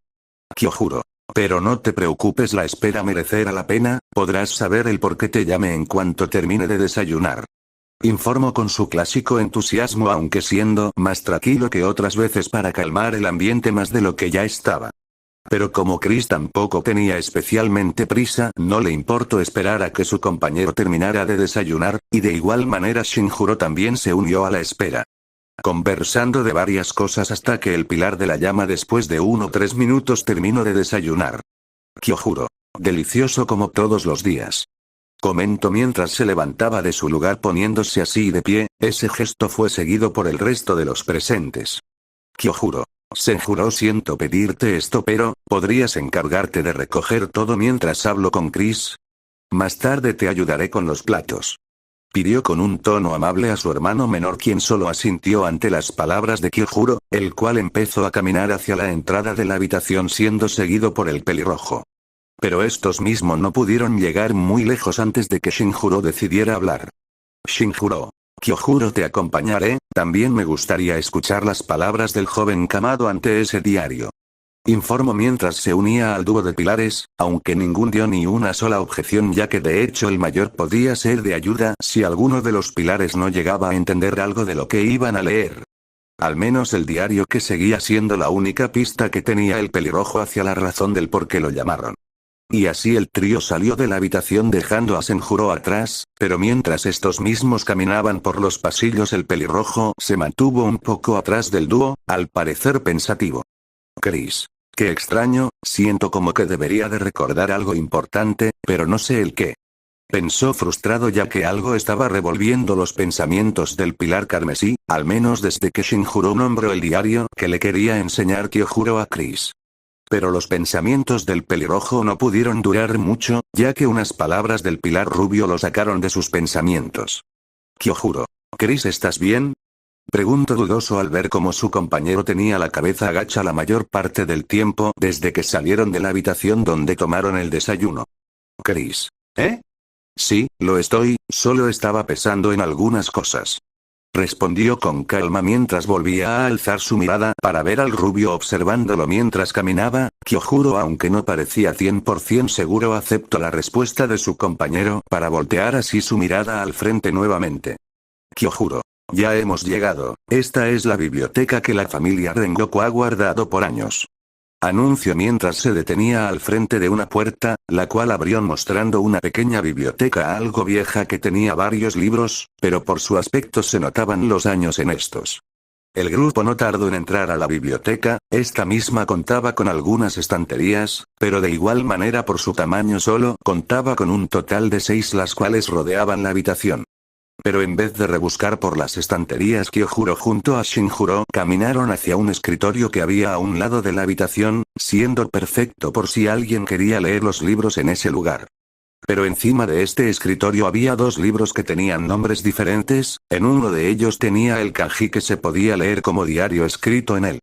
Kyojuro. Pero no te preocupes, la espera merecerá la pena, podrás saber el por qué te llame en cuanto termine de desayunar. Informó con su clásico entusiasmo, aunque siendo más tranquilo que otras veces para calmar el ambiente más de lo que ya estaba. Pero como Chris tampoco tenía especialmente prisa, no le importó esperar a que su compañero terminara de desayunar, y de igual manera Shinjuro también se unió a la espera. Conversando de varias cosas hasta que el pilar de la llama después de 1 o 3 minutos terminó de desayunar. Kyojuro. Delicioso como todos los días. Comentó mientras se levantaba de su lugar poniéndose así de pie, ese gesto fue seguido por el resto de los presentes. Kyojuro. Senjuro, siento pedirte esto, pero, ¿podrías encargarte de recoger todo mientras hablo con Chris? Más tarde te ayudaré con los platos. Pidió con un tono amable a su hermano menor, quien solo asintió ante las palabras de Kyojuro, el cual empezó a caminar hacia la entrada de la habitación siendo seguido por el pelirrojo. Pero estos mismos no pudieron llegar muy lejos antes de que Shinjuro decidiera hablar. Shinjuro. Kyojuro, te acompañaré, también me gustaría escuchar las palabras del joven Kamado ante ese diario. Informó mientras se unía al dúo de pilares, aunque ninguno dio ni una sola objeción, ya que de hecho el mayor podía ser de ayuda si alguno de los pilares no llegaba a entender algo de lo que iban a leer. Al menos el diario, que seguía siendo la única pista que tenía el pelirrojo hacia la razón del por qué lo llamaron. Y así el trío salió de la habitación dejando a Senjuro atrás, pero mientras estos mismos caminaban por los pasillos el pelirrojo se mantuvo un poco atrás del dúo, al parecer pensativo. Chris. Qué extraño, siento como que debería de recordar algo importante, pero no sé el qué. Pensó frustrado, ya que algo estaba revolviendo los pensamientos del pilar carmesí, al menos desde que Shinjuro nombró el diario que le quería enseñar Kyojuro a Chris. Pero los pensamientos del pelirrojo no pudieron durar mucho, ya que unas palabras del pilar rubio lo sacaron de sus pensamientos. Kyojuro. Chris, ¿estás bien? Preguntó dudoso al ver cómo su compañero tenía la cabeza agacha la mayor parte del tiempo desde que salieron de la habitación donde tomaron el desayuno. Chris. ¿Eh? Sí, lo estoy, solo estaba pensando en algunas cosas. Respondió con calma mientras volvía a alzar su mirada para ver al rubio observándolo mientras caminaba. Kyojuro, aunque no parecía 100% seguro, aceptó la respuesta de su compañero para voltear así su mirada al frente nuevamente. Kyojuro. Ya hemos llegado, esta es la biblioteca que la familia Rengoku ha guardado por años. Anunció mientras se detenía al frente de una puerta, la cual abrió mostrando una pequeña biblioteca algo vieja que tenía varios libros, pero por su aspecto se notaban los años en estos. El grupo no tardó en entrar a la biblioteca, esta misma contaba con algunas estanterías, pero de igual manera por su tamaño solo contaba con un total de 6, las cuales rodeaban la habitación. Pero en vez de rebuscar por las estanterías, Kyojuro junto a Shinjuro caminaron hacia un escritorio que había a un lado de la habitación, siendo perfecto por si alguien quería leer los libros en ese lugar. Pero encima de este escritorio había 2 libros que tenían nombres diferentes, en uno de ellos tenía el kanji que se podía leer como diario escrito en él.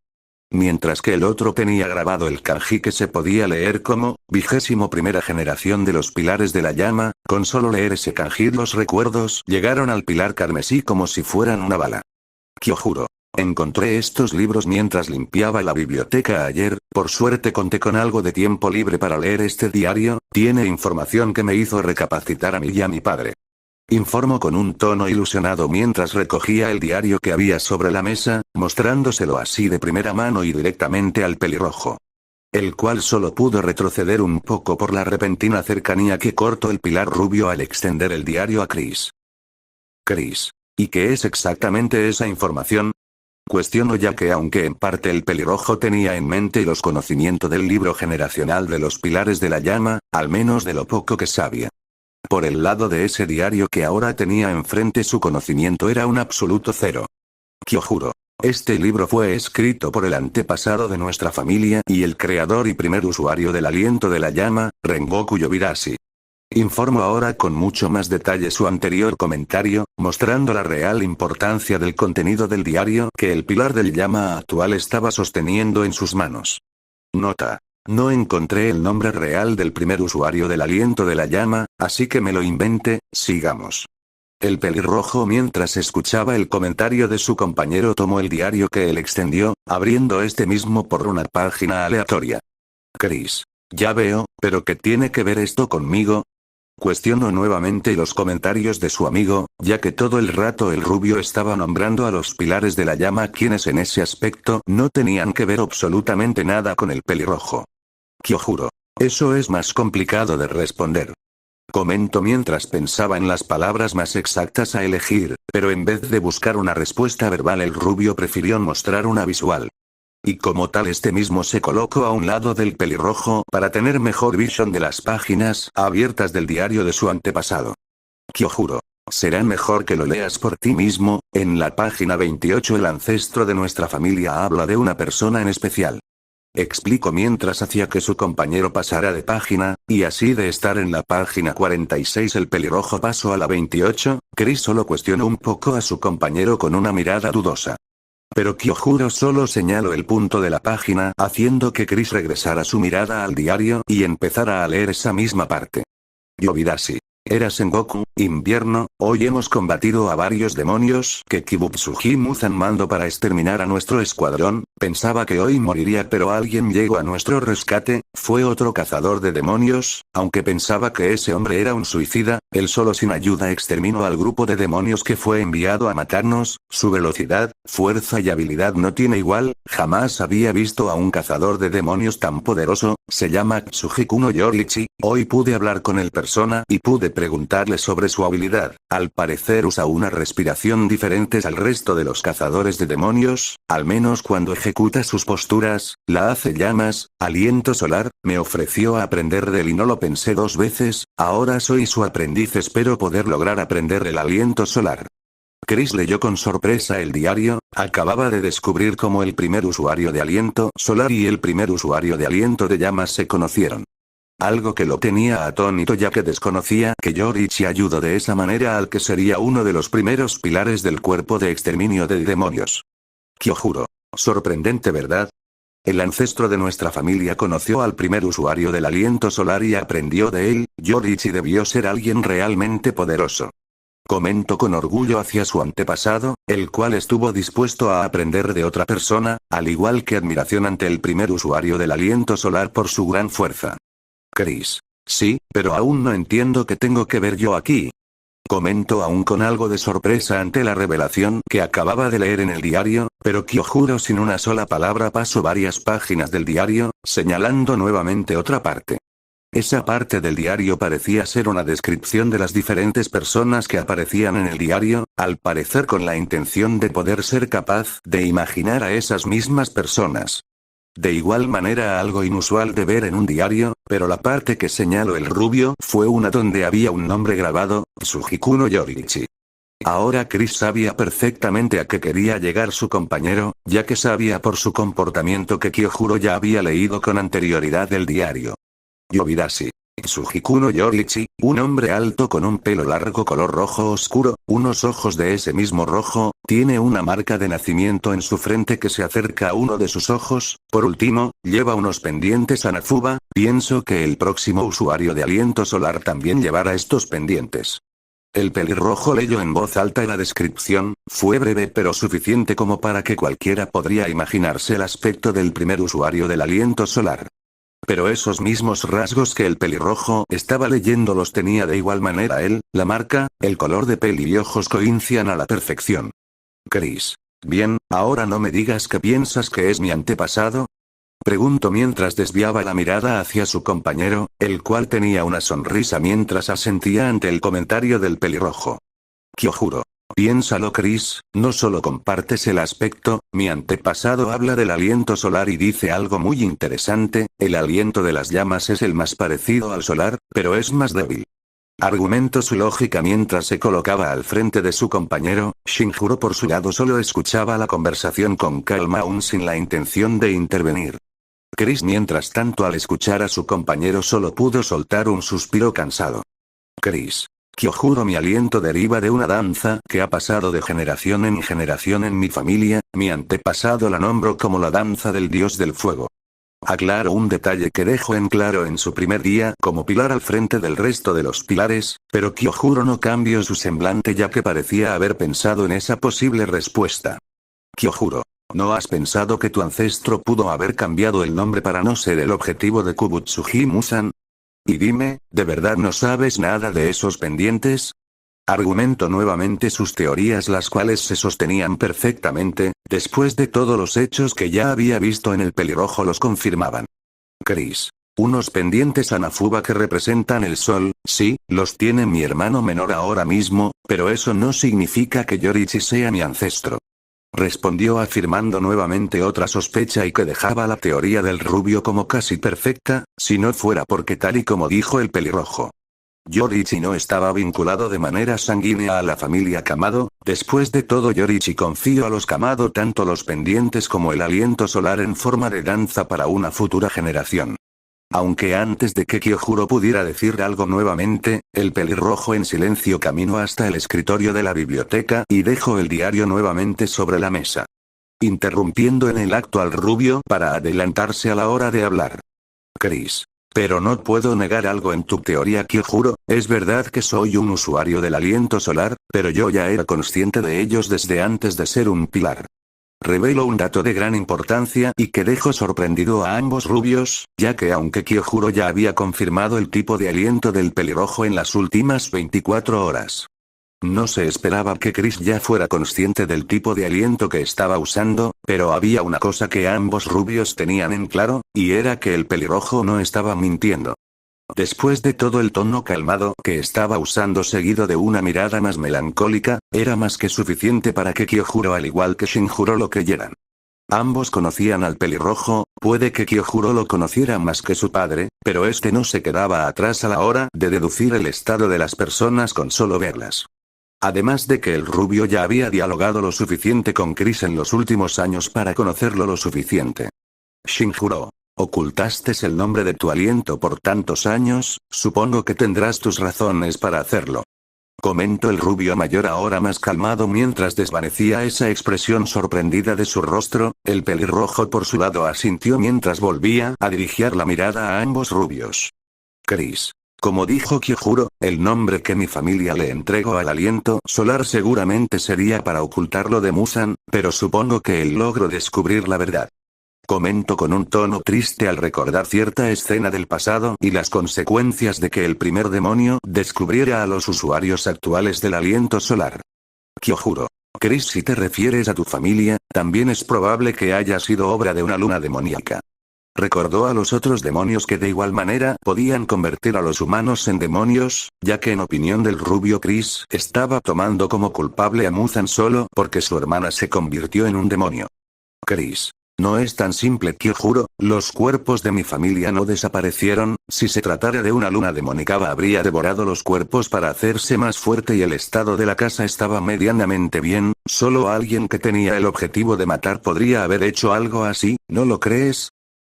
Mientras que el otro tenía grabado el kanji que se podía leer como 21ª generación de los pilares de la llama. Con solo leer ese kanji los recuerdos llegaron al pilar carmesí como si fueran una bala. Kyojuro. Encontré estos libros mientras limpiaba la biblioteca ayer, por suerte conté con algo de tiempo libre para leer este diario, tiene información que me hizo recapacitar a mí y a mi padre. Informó con un tono ilusionado mientras recogía el diario que había sobre la mesa, mostrándoselo así de primera mano y directamente al pelirrojo. El cual solo pudo retroceder un poco por la repentina cercanía que cortó el pilar rubio al extender el diario a Chris. Chris. ¿Y qué es exactamente esa información? Cuestiono, ya que aunque en parte el pelirrojo tenía en mente los conocimientos del libro generacional de los pilares de la llama, al menos de lo poco que sabía. Por el lado de ese diario que ahora tenía enfrente, su conocimiento era un absoluto cero. Kyojuro. Este libro fue escrito por el antepasado de nuestra familia y el creador y primer usuario del aliento de la llama, Rengoku Yobirashi. Informo ahora con mucho más detalle su anterior comentario, mostrando la real importancia del contenido del diario que el pilar del llama actual estaba sosteniendo en sus manos. Nota. No encontré el nombre real del primer usuario del aliento de la llama, así que me lo inventé, sigamos. El pelirrojo, mientras escuchaba el comentario de su compañero, tomó el diario que él extendió, abriendo este mismo por una página aleatoria. Chris. Ya veo, pero ¿qué tiene que ver esto conmigo? Cuestionó nuevamente los comentarios de su amigo, ya que todo el rato el rubio estaba nombrando a los pilares de la llama, quienes en ese aspecto no tenían que ver absolutamente nada con el pelirrojo. Kyojuro. Eso es más complicado de responder. Comentó mientras pensaba en las palabras más exactas a elegir, pero en vez de buscar una respuesta verbal, el rubio prefirió mostrar una visual. Y como tal, este mismo se colocó a un lado del pelirrojo para tener mejor visión de las páginas abiertas del diario de su antepasado. Kyojuro. Será mejor que lo leas por ti mismo. En la página 28 el ancestro de nuestra familia habla de una persona en especial. Explicó mientras hacía que su compañero pasara de página, y así de estar en la página 46 el pelirrojo pasó a la 28, Chris solo cuestionó un poco a su compañero con una mirada dudosa. Pero Kyojuro solo señaló el punto de la página, haciendo que Chris regresara su mirada al diario y empezara a leer esa misma parte. Yobirashi. Era Sengoku, invierno, hoy hemos combatido a varios demonios que Kibutsuji Muzan mandó para exterminar a nuestro escuadrón. Pensaba que hoy moriría, pero alguien llegó a nuestro rescate, fue otro cazador de demonios. Aunque pensaba que ese hombre era un suicida, él solo sin ayuda exterminó al grupo de demonios que fue enviado a matarnos. Su velocidad, fuerza y habilidad no tiene igual. Jamás había visto a un cazador de demonios tan poderoso. Se llama Tsujiku no Yoriichi. Hoy pude hablar con él persona y pude preguntarle sobre su habilidad. Al parecer usa una respiración diferente al resto de los cazadores de demonios, al menos cuando ejecuta sus posturas, la hace llamas, aliento solar. Me ofreció a aprender de él y no lo pensé dos veces. Ahora soy su aprendiz, espero poder lograr aprender el aliento solar. Chris leyó con sorpresa el diario. Acababa de descubrir cómo el primer usuario de aliento solar y el primer usuario de aliento de llamas se conocieron. Algo que lo tenía atónito, ya que desconocía que Yoriichi ayudó de esa manera al que sería uno de los primeros pilares del cuerpo de exterminio de demonios. Kyojuro. Sorprendente, ¿verdad? El ancestro de nuestra familia conoció al primer usuario del aliento solar y aprendió de él. Yoriichi debió ser alguien realmente poderoso. Comentó con orgullo hacia su antepasado, el cual estuvo dispuesto a aprender de otra persona, al igual que admiración ante el primer usuario del aliento solar por su gran fuerza. Chris. Sí, pero aún no entiendo qué tengo que ver yo aquí. Comentó aún con algo de sorpresa ante la revelación que acababa de leer en el diario, pero Kyojuro sin una sola palabra pasó varias páginas del diario, señalando nuevamente otra parte. Esa parte del diario parecía ser una descripción de las diferentes personas que aparecían en el diario, al parecer con la intención de poder ser capaz de imaginar a esas mismas personas. De igual manera, algo inusual de ver en un diario, pero la parte que señaló el rubio fue una donde había un nombre grabado, Tsujiku no Yoriichi. Ahora Chris sabía perfectamente a qué quería llegar su compañero, ya que sabía por su comportamiento que Kyojuro ya había leído con anterioridad el diario. Yobirashi. Tsujiku no Yoriichi, un hombre alto con un pelo largo color rojo oscuro, unos ojos de ese mismo rojo, tiene una marca de nacimiento en su frente que se acerca a uno de sus ojos. Por último, lleva unos pendientes Anafuba. Pienso que el próximo usuario de aliento solar también llevará estos pendientes. El pelirrojo leyó en voz alta la descripción. Fue breve pero suficiente como para que cualquiera podría imaginarse el aspecto del primer usuario del aliento solar. Pero esos mismos rasgos que el pelirrojo estaba leyendo los tenía de igual manera él, la marca, el color de piel y ojos coinciden a la perfección. Chris. Bien, ahora no me digas que piensas que es mi antepasado. Preguntó mientras desviaba la mirada hacia su compañero, el cual tenía una sonrisa mientras asentía ante el comentario del pelirrojo. Kyojuro. Piénsalo Chris, no solo compartes el aspecto, mi antepasado habla del aliento solar y dice algo muy interesante, el aliento de las llamas es el más parecido al solar, pero es más débil. Argumentó su lógica mientras se colocaba al frente de su compañero. Shinjuro por su lado solo escuchaba la conversación con calma aún sin la intención de intervenir. Chris mientras tanto al escuchar a su compañero solo pudo soltar un suspiro cansado. Chris. Kyojuro mi aliento deriva de una danza que ha pasado de generación en mi familia, mi antepasado la nombró como la danza del dios del fuego. Aclaro un detalle que dejó en claro en su primer día como pilar al frente del resto de los pilares, pero Kyojuro no cambió su semblante ya que parecía haber pensado en esa posible respuesta. Kyojuro. ¿No has pensado que tu ancestro pudo haber cambiado el nombre para no ser el objetivo de Kubutsuji Musan? Y dime, ¿de verdad no sabes nada de esos pendientes? Argumentó nuevamente sus teorías las cuales se sostenían perfectamente, después de todos los hechos que ya había visto en el pelirrojo los confirmaban. Chris. Unos pendientes Anafuba que representan el sol, sí, los tiene mi hermano menor ahora mismo, pero eso no significa que Yorichi sea mi ancestro. Respondió afirmando nuevamente otra sospecha y que dejaba la teoría del rubio como casi perfecta, si no fuera porque tal y como dijo el pelirrojo. Yorichi no estaba vinculado de manera sanguínea a la familia Kamado, después de todo Yorichi confió a los Kamado tanto los pendientes como el aliento solar en forma de danza para una futura generación. Aunque antes de que Kyojuro pudiera decir algo nuevamente, el pelirrojo en silencio caminó hasta el escritorio de la biblioteca y dejó el diario nuevamente sobre la mesa. Interrumpiendo en el acto al rubio para adelantarse a la hora de hablar. Chris. Pero no puedo negar algo en tu teoría Kyojuro, es verdad que soy un usuario del aliento solar, pero yo ya era consciente de ellos desde antes de ser un pilar. Revelo un dato de gran importancia y que dejó sorprendido a ambos rubios, ya que aunque Kyojuro ya había confirmado el tipo de aliento del pelirrojo en las últimas 24 horas. No se esperaba que Chris ya fuera consciente del tipo de aliento que estaba usando, pero había una cosa que ambos rubios tenían en claro, y era que el pelirrojo no estaba mintiendo. Después de todo el tono calmado que estaba usando seguido de una mirada más melancólica, era más que suficiente para que Kyojuro al igual que Shinjuro lo creyeran. Ambos conocían al pelirrojo, puede que Kyojuro lo conociera más que su padre, pero este no se quedaba atrás a la hora de deducir el estado de las personas con solo verlas. Además de que el rubio ya había dialogado lo suficiente con Chris en los últimos años para conocerlo lo suficiente. Shinjuro. Ocultaste el nombre de tu aliento por tantos años, supongo que tendrás tus razones para hacerlo. Comentó el rubio mayor ahora más calmado mientras desvanecía esa expresión sorprendida de su rostro, el pelirrojo por su lado asintió mientras volvía a dirigir la mirada a ambos rubios. Chris. Como dijo Kyojuro, el nombre que mi familia le entregó al aliento solar seguramente sería para ocultarlo de Musan, pero supongo que él logró descubrir la verdad. Comentó con un tono triste al recordar cierta escena del pasado y las consecuencias de que el primer demonio descubriera a los usuarios actuales del aliento solar. Kyojuro. Chris, si te refieres a tu familia, también es probable que haya sido obra de una luna demoníaca. Recordó a los otros demonios que de igual manera podían convertir a los humanos en demonios, ya que en opinión del rubio Chris estaba tomando como culpable a Muzan solo porque su hermana se convirtió en un demonio. Chris. No es tan simple Kyojuro, los cuerpos de mi familia no desaparecieron, si se tratara de una luna demoníaca habría devorado los cuerpos para hacerse más fuerte y el estado de la casa estaba medianamente bien, solo alguien que tenía el objetivo de matar podría haber hecho algo así, ¿no lo crees?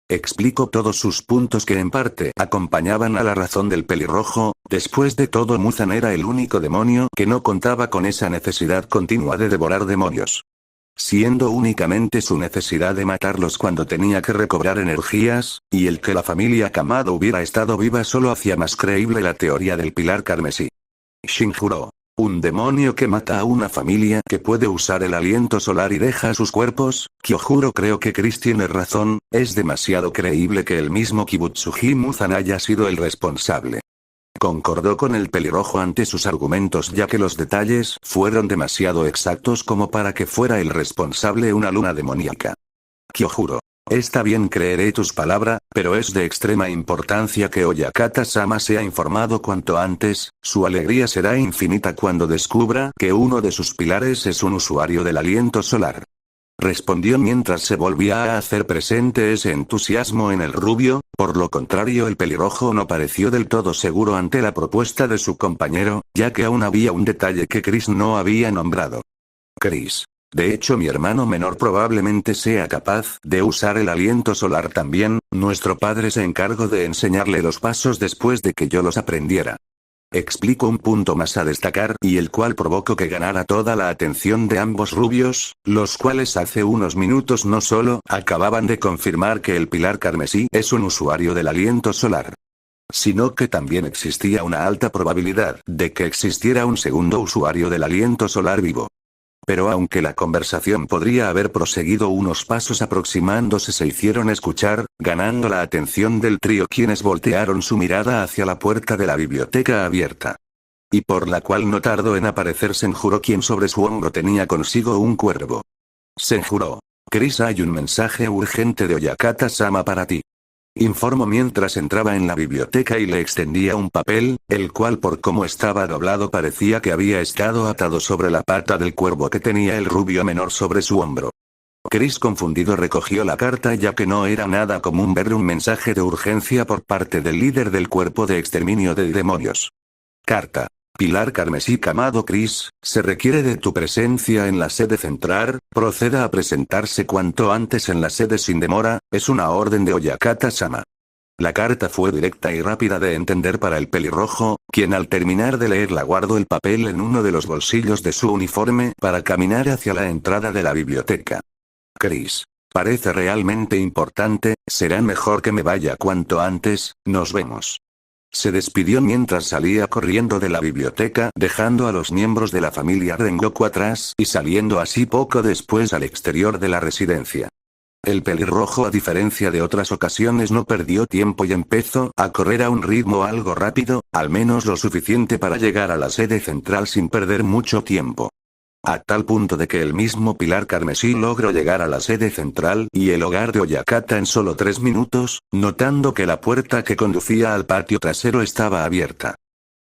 Explicó todos sus puntos que en parte acompañaban a la razón del pelirrojo, después de todo Muzan era el único demonio que no contaba con esa necesidad continua de devorar demonios. Siendo únicamente su necesidad de matarlos cuando tenía que recobrar energías, y el que la familia Kamado hubiera estado viva solo hacía más creíble la teoría del pilar carmesí. Shinjuro. ¿Un demonio que mata a una familia que puede usar el aliento solar y deja sus cuerpos? Kyojuro, creo que Chris tiene razón, es demasiado creíble que el mismo Kibutsuji Muzan haya sido el responsable. Concordó con el pelirrojo ante sus argumentos, ya que los detalles fueron demasiado exactos como para que fuera el responsable una luna demoníaca. Kyojuro. Está bien, creeré tus palabras, pero es de extrema importancia que Oyakata-sama sea informado cuanto antes. Su alegría será infinita cuando descubra que uno de sus pilares es un usuario del aliento solar. Respondió mientras se volvía a hacer presente ese entusiasmo en el rubio. Por lo contrario, el pelirrojo no pareció del todo seguro ante la propuesta de su compañero, ya que aún había un detalle que Chris no había nombrado. Chris. De hecho, mi hermano menor probablemente sea capaz de usar el aliento solar también. Nuestro padre se encargó de enseñarle los pasos después de que yo los aprendiera. Explico un punto más a destacar y el cual provocó que ganara toda la atención de ambos rubios, los cuales hace unos minutos no solo acababan de confirmar que el pilar carmesí es un usuario del aliento solar, sino que también existía una alta probabilidad de que existiera un segundo usuario del aliento solar vivo. Pero aunque la conversación podría haber proseguido, unos pasos aproximándose se hicieron escuchar, ganando la atención del trío, quienes voltearon su mirada hacia la puerta de la biblioteca abierta, y por la cual no tardó en aparecer Senjuro, quien sobre su hombro tenía consigo un cuervo. Senjuro. Chris, hay un mensaje urgente de Oyakata-sama para ti. Informó mientras entraba en la biblioteca y le extendía un papel, el cual por cómo estaba doblado parecía que había estado atado sobre la pata del cuervo que tenía el rubio menor sobre su hombro. Chris, confundido, recogió la carta, ya que no era nada común ver un mensaje de urgencia por parte del líder del cuerpo de exterminio de demonios. Carta. Pilar carmesí. Amado Chris, se requiere de tu presencia en la sede central, proceda a presentarse cuanto antes en la sede sin demora, es una orden de Oyakata-sama. La carta fue directa y rápida de entender para el pelirrojo, quien al terminar de leerla guardó el papel en uno de los bolsillos de su uniforme para caminar hacia la entrada de la biblioteca. Chris. Parece realmente importante, será mejor que me vaya cuanto antes, nos vemos. Se despidió mientras salía corriendo de la biblioteca, dejando a los miembros de la familia Rengoku atrás y saliendo así poco después al exterior de la residencia. El pelirrojo, a diferencia de otras ocasiones, no perdió tiempo y empezó a correr a un ritmo algo rápido, al menos lo suficiente para llegar a la sede central sin perder mucho tiempo. A tal punto de que el mismo pilar carmesí logró llegar a la sede central y el hogar de Oyakata en solo 3 minutos, notando que la puerta que conducía al patio trasero estaba abierta.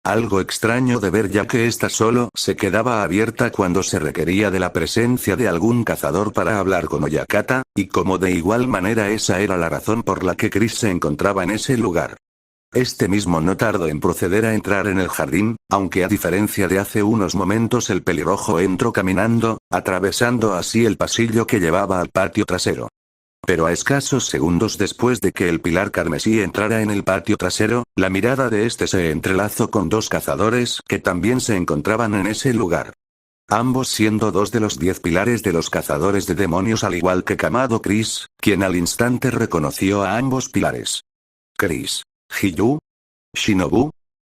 Algo extraño de ver, ya que esta solo se quedaba abierta cuando se requería de la presencia de algún cazador para hablar con Oyakata, y como de igual manera esa era la razón por la que Chris se encontraba en ese lugar. Este mismo no tardó en proceder a entrar en el jardín, aunque a diferencia de hace unos momentos el pelirrojo entró caminando, atravesando así el pasillo que llevaba al patio trasero. Pero a escasos segundos después de que el pilar carmesí entrara en el patio trasero, la mirada de este se entrelazó con 2 cazadores que también se encontraban en ese lugar. Ambos siendo 2 de los 10 pilares de los cazadores de demonios, al igual que Kamado Chris, quien al instante reconoció a ambos pilares. Chris. ¿Hiyu? ¿Shinobu?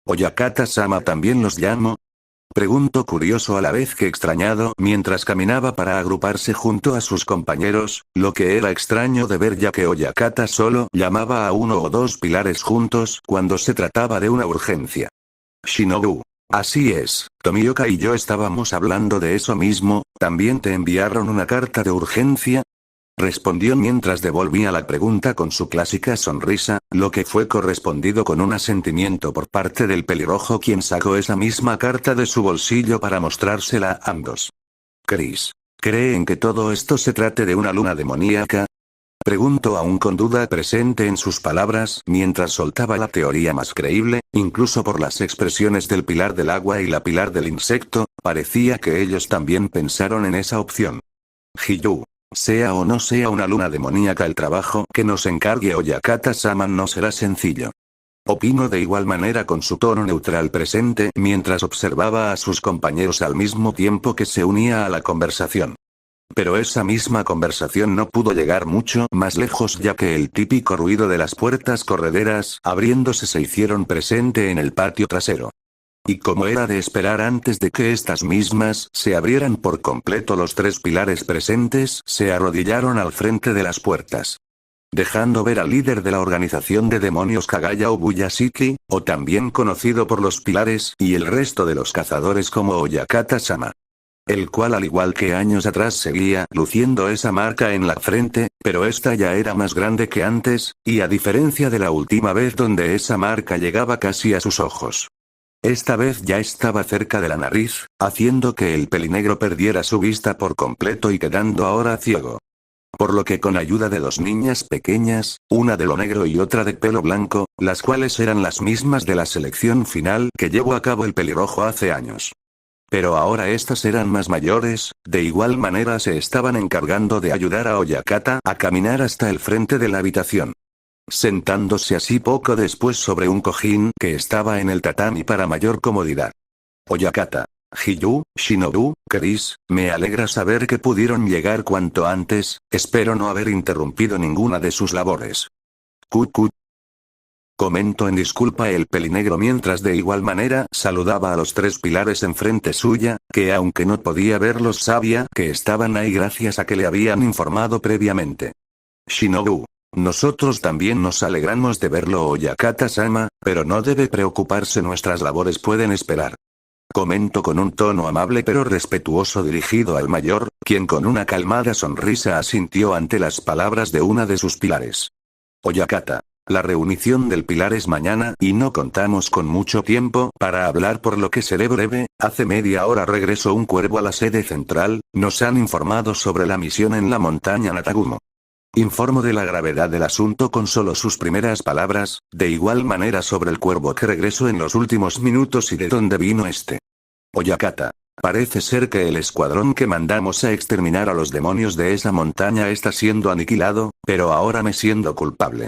¿Oyakata-sama también los llamo? Preguntó curioso a la vez que extrañado mientras caminaba para agruparse junto a sus compañeros, lo que era extraño de ver, ya que Oyakata solo llamaba a 1 o 2 pilares juntos cuando se trataba de una urgencia. Shinobu. Así es, Tomioka y yo estábamos hablando de eso mismo, ¿también te enviaron una carta de urgencia? Respondió mientras devolvía la pregunta con su clásica sonrisa, lo que fue correspondido con un asentimiento por parte del pelirrojo, quien sacó esa misma carta de su bolsillo para mostrársela a ambos. Chris. ¿Creen que todo esto se trate de una luna demoníaca? Preguntó aún con duda presente en sus palabras mientras soltaba la teoría más creíble, incluso por las expresiones del pilar del agua y la pilar del insecto, parecía que ellos también pensaron en esa opción. Hiyu. Sea o no sea una luna demoníaca, el trabajo que nos encargue Oyakata-sama no será sencillo. Opinó de igual manera con su tono neutral presente mientras observaba a sus compañeros al mismo tiempo que se unía a la conversación. Pero esa misma conversación no pudo llegar mucho más lejos, ya que el típico ruido de las puertas correderas abriéndose se hicieron presente en el patio trasero. Y como era de esperar antes de que estas mismas se abrieran por completo, los tres pilares presentes se arrodillaron al frente de las puertas, dejando ver al líder de la organización de demonios Kagaya Obuyashiki, o también conocido por los pilares y el resto de los cazadores como Oyakata-sama. El cual, al igual que años atrás, seguía luciendo esa marca en la frente, pero esta ya era más grande que antes, y a diferencia de la última vez donde esa marca llegaba casi a sus ojos, esta vez ya estaba cerca de la nariz, haciendo que el pelinegro perdiera su vista por completo y quedando ahora ciego. Por lo que con ayuda de dos niñas pequeñas, una de lo negro y otra de pelo blanco, las cuales eran las mismas de la selección final que llevó a cabo el pelirrojo hace años. Pero ahora estas eran más mayores, de igual manera se estaban encargando de ayudar a Oyakata a caminar hasta el frente de la habitación, sentándose así poco después sobre un cojín que estaba en el tatami para mayor comodidad. Oyakata, Hiyu, Shinobu, Chris, me alegra saber que pudieron llegar cuanto antes, espero no haber interrumpido ninguna de sus labores. Kut. Comentó en disculpa el pelinegro mientras de igual manera saludaba a los tres pilares enfrente suya, que aunque no podía verlos sabía que estaban ahí gracias a que le habían informado previamente. Shinobu. Nosotros también nos alegramos de verlo, Oyakata-sama, pero no debe preocuparse, nuestras labores pueden esperar. Comentó con un tono amable pero respetuoso dirigido al mayor, quien con una calmada sonrisa asintió ante las palabras de una de sus pilares. Oyakata. La reunión del pilar es mañana y no contamos con mucho tiempo para hablar, por lo que seré breve. Hace media hora regresó un cuervo a la sede central, nos han informado sobre la misión en la montaña Natagumo. Informo de la gravedad del asunto con solo sus primeras palabras, de igual manera sobre el cuervo que regresó en los últimos minutos y de dónde vino este. Oyakata. Parece ser que el escuadrón que mandamos a exterminar a los demonios de esa montaña está siendo aniquilado, pero ahora me siento culpable.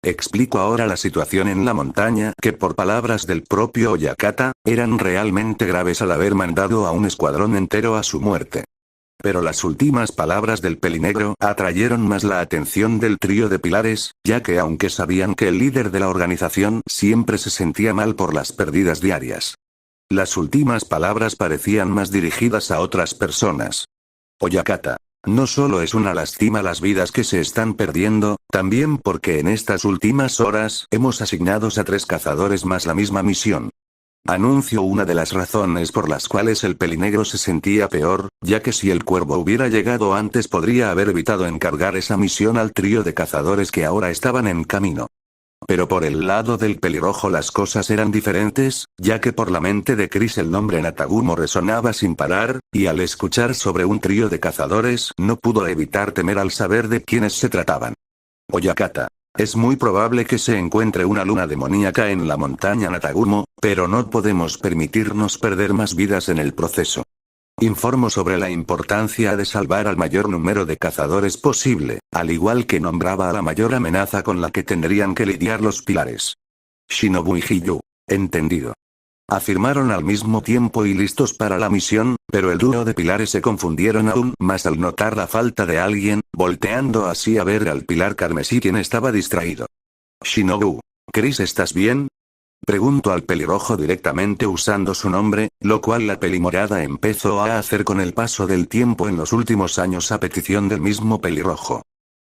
Explico ahora la situación en la montaña, que por palabras del propio Oyakata, eran realmente graves al haber mandado a un escuadrón entero a su muerte. Pero las últimas palabras del pelinegro atrayeron más la atención del trío de pilares, ya que aunque sabían que el líder de la organización siempre se sentía mal por las pérdidas diarias, las últimas palabras parecían más dirigidas a otras personas. Oyakata. No solo es una lástima las vidas que se están perdiendo, también porque en estas últimas horas hemos asignado a 3 cazadores más la misma misión. Anuncio una de las razones por las cuales el pelinegro se sentía peor, ya que si el cuervo hubiera llegado antes podría haber evitado encargar esa misión al trío de cazadores que ahora estaban en camino. Pero por el lado del pelirrojo las cosas eran diferentes, ya que por la mente de Chris el nombre Natagumo resonaba sin parar, y al escuchar sobre un trío de cazadores no pudo evitar temer al saber de quiénes se trataban. Oyakata. Es muy probable que se encuentre una luna demoníaca en la montaña Natagumo, pero no podemos permitirnos perder más vidas en el proceso. Informo sobre la importancia de salvar al mayor número de cazadores posible, al igual que nombraba a la mayor amenaza con la que tendrían que lidiar los pilares. Shinobu y Hiyu. Entendido. Afirmaron al mismo tiempo y listos para la misión, pero el dúo de pilares se confundieron aún más al notar la falta de alguien, volteando así a ver al pilar carmesí, quien estaba distraído. Shinobu. Chris, ¿estás bien? Preguntó al pelirrojo directamente usando su nombre, lo cual la pelimorada empezó a hacer con el paso del tiempo en los últimos años a petición del mismo pelirrojo.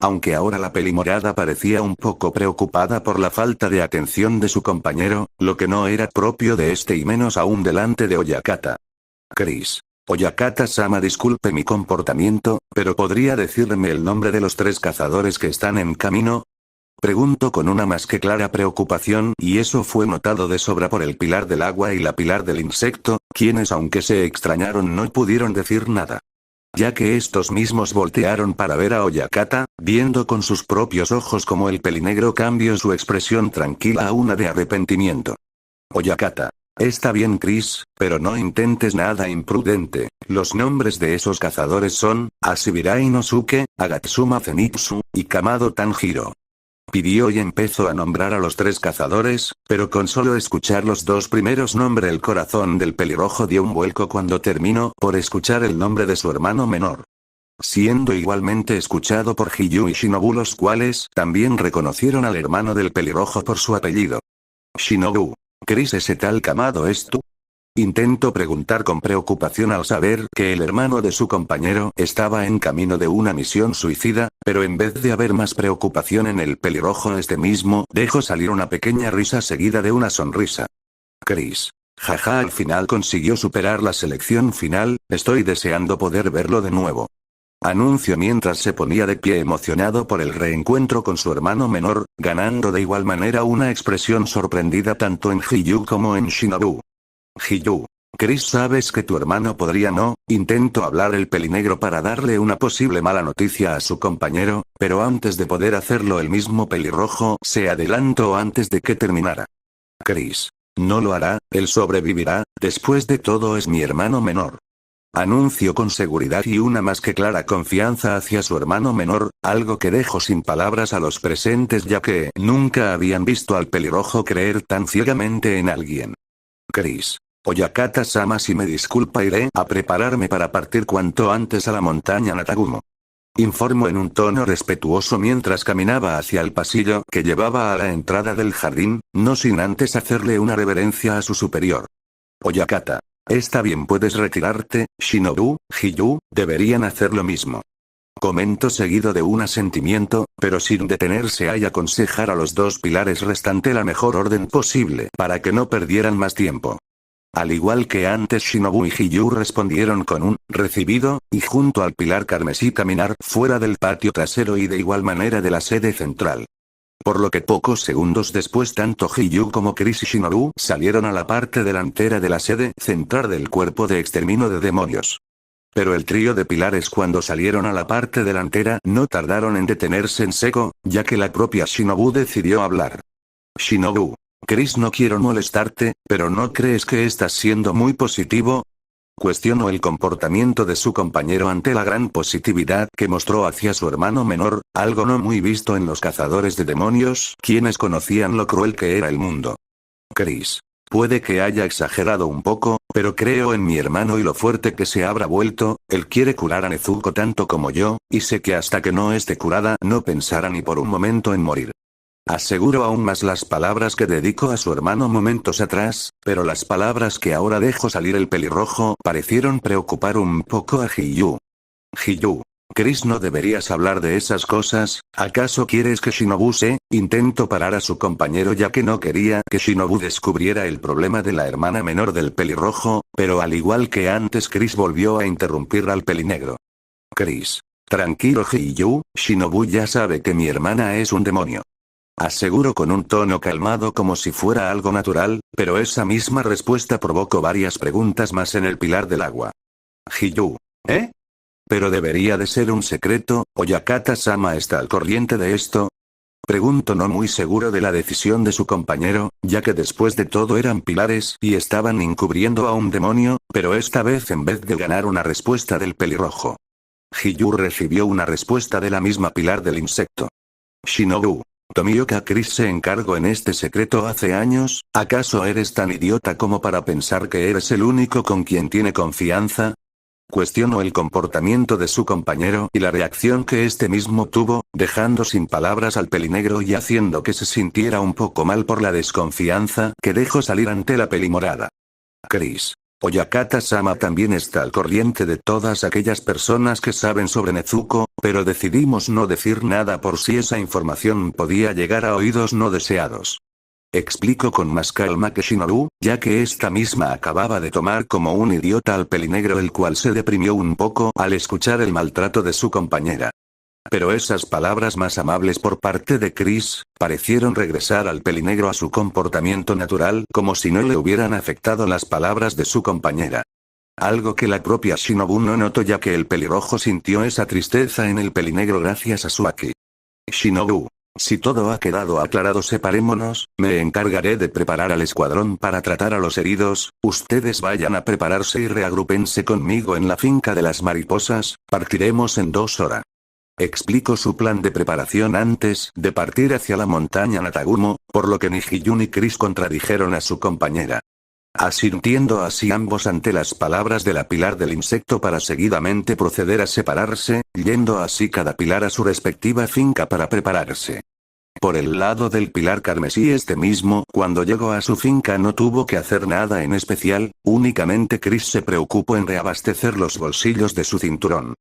Aunque ahora la pelimorada parecía un poco preocupada por la falta de atención de su compañero, lo que no era propio de este y menos aún delante de Oyakata. Chris. Oyakata-sama, disculpe mi comportamiento, pero ¿podría decirme el nombre de los 3 cazadores que están en camino? Preguntó con una más que clara preocupación, y eso fue notado de sobra por el pilar del agua y la pilar del insecto, quienes aunque se extrañaron no pudieron decir nada, ya que estos mismos voltearon para ver a Oyakata, viendo con sus propios ojos cómo el pelinegro cambió su expresión tranquila a una de arrepentimiento. Oyakata. Está bien, Chris, pero no intentes nada imprudente. Los nombres de esos cazadores son Ashibirai Inosuke, Agatsuma Zenitsu, y Kamado Tanjiro. Pidió y empezó a nombrar a los 3 cazadores, pero con solo escuchar los 2 primeros nombres el corazón del pelirrojo dio un vuelco cuando terminó por escuchar el nombre de su hermano menor, siendo igualmente escuchado por Hiyu y Shinobu, los cuales también reconocieron al hermano del pelirrojo por su apellido. Shinobu. Chris, ese tal Kamado es tú. Intentó preguntar con preocupación al saber que el hermano de su compañero estaba en camino de una misión suicida, pero en vez de haber más preocupación en el pelirrojo mismo, dejó salir una pequeña risa seguida de una sonrisa. Chris. Jaja, al final consiguió superar la selección final, estoy deseando poder verlo de nuevo. Anunció mientras se ponía de pie emocionado por el reencuentro con su hermano menor, ganando de igual manera una expresión sorprendida tanto en Hyu como en Shinobu. Hyu. Chris, sabes que tu hermano podría no, intentó hablar el pelinegro para darle una posible mala noticia a su compañero, pero antes de poder hacerlo el mismo pelirrojo se adelantó antes de que terminara. Chris. No lo hará, él sobrevivirá, después de todo es mi hermano menor. Anunció con seguridad y una más que clara confianza hacia su hermano menor, algo que dejó sin palabras a los presentes ya que nunca habían visto al pelirrojo creer tan ciegamente en alguien. Chris. Oyakata-sama, si me disculpa, iré a prepararme para partir cuanto antes a la montaña Natagumo. Informó en un tono respetuoso mientras caminaba hacia el pasillo que llevaba a la entrada del jardín, no sin antes hacerle una reverencia a su superior. Oyakata. Está bien, puedes retirarte, Shinobu, Hyu, deberían hacer lo mismo. Comentó seguido de un asentimiento, pero sin detenerse a aconsejar a los dos pilares restantes la mejor orden posible para que no perdieran más tiempo. Al igual que antes, Shinobu y Hyu respondieron con un recibido, y junto al pilar carmesí caminar fuera del patio trasero y de igual manera de la sede central. Por lo que pocos segundos después tanto Hyu como Chris y Shinobu salieron a la parte delantera de la sede central del cuerpo de exterminio de demonios. Pero el trío de pilares cuando salieron a la parte delantera no tardaron en detenerse en seco, ya que la propia Shinobu decidió hablar. Shinobu. Chris, no quiero molestarte, pero ¿no crees que estás siendo muy positivo? Cuestionó el comportamiento de su compañero ante la gran positividad que mostró hacia su hermano menor, algo no muy visto en los cazadores de demonios, quienes conocían lo cruel que era el mundo. Chris. Puede que haya exagerado un poco, pero creo en mi hermano y lo fuerte que se habrá vuelto, él quiere curar a Nezuko tanto como yo, y sé que hasta que no esté curada no pensará ni por un momento en morir. Aseguró aún más las palabras que dedicó a su hermano momentos atrás, pero las palabras que ahora dejó salir el pelirrojo parecieron preocupar un poco a Hyu. Hyu. Chris, no deberías hablar de esas cosas, ¿acaso quieres que Shinobu se? Intentó parar a su compañero ya que no quería que Shinobu descubriera el problema de la hermana menor del pelirrojo, pero al igual que antes Chris volvió a interrumpir al pelinegro. Chris. Tranquilo Hyu, Shinobu ya sabe que mi hermana es un demonio. Aseguró con un tono calmado como si fuera algo natural, pero esa misma respuesta provocó varias preguntas más en el pilar del agua. Hyu. ¿Eh? Pero debería de ser un secreto, Oyakata-sama está al corriente de esto. Preguntó no muy seguro de la decisión de su compañero, ya que después de todo eran pilares y estaban encubriendo a un demonio, pero esta vez en vez de ganar una respuesta del pelirrojo. Hyu recibió una respuesta de la misma pilar del insecto. Shinobu. Tomioka, Chris se encargó en este secreto hace años, ¿acaso eres tan idiota como para pensar que eres el único con quien tiene confianza? Cuestionó el comportamiento de su compañero y la reacción que este mismo tuvo, dejando sin palabras al pelinegro y haciendo que se sintiera un poco mal por la desconfianza que dejó salir ante la pelimorada. Chris. Oyakata-sama también está al corriente de todas aquellas personas que saben sobre Nezuko, pero decidimos no decir nada por si esa información podía llegar a oídos no deseados. Explicó con más calma que Shinobu, ya que esta misma acababa de tomar como un idiota al pelinegro, el cual se deprimió un poco al escuchar el maltrato de su compañera. Pero esas palabras más amables por parte de Chris, parecieron regresar al pelinegro a su comportamiento natural como si no le hubieran afectado las palabras de su compañera. Algo que la propia Shinobu no notó ya que el pelirrojo sintió esa tristeza en el pelinegro gracias a su Aki. Shinobu. Si todo ha quedado aclarado, separémonos, me encargaré de preparar al escuadrón para tratar a los heridos, ustedes vayan a prepararse y reagrúpense conmigo en la finca de las mariposas, partiremos en 2 horas. Explicó su plan de preparación antes de partir hacia la montaña Natagumo, por lo que ni Hyu ni Chris contradijeron a su compañera. Asintiendo así ambos ante las palabras de la pilar del insecto para seguidamente proceder a separarse, yendo así cada pilar a su respectiva finca para prepararse. Por el lado del pilar carmesí, este mismo, cuando llegó a su finca, no tuvo que hacer nada en especial, únicamente Chris se preocupó en reabastecer los bolsillos de su cinturón.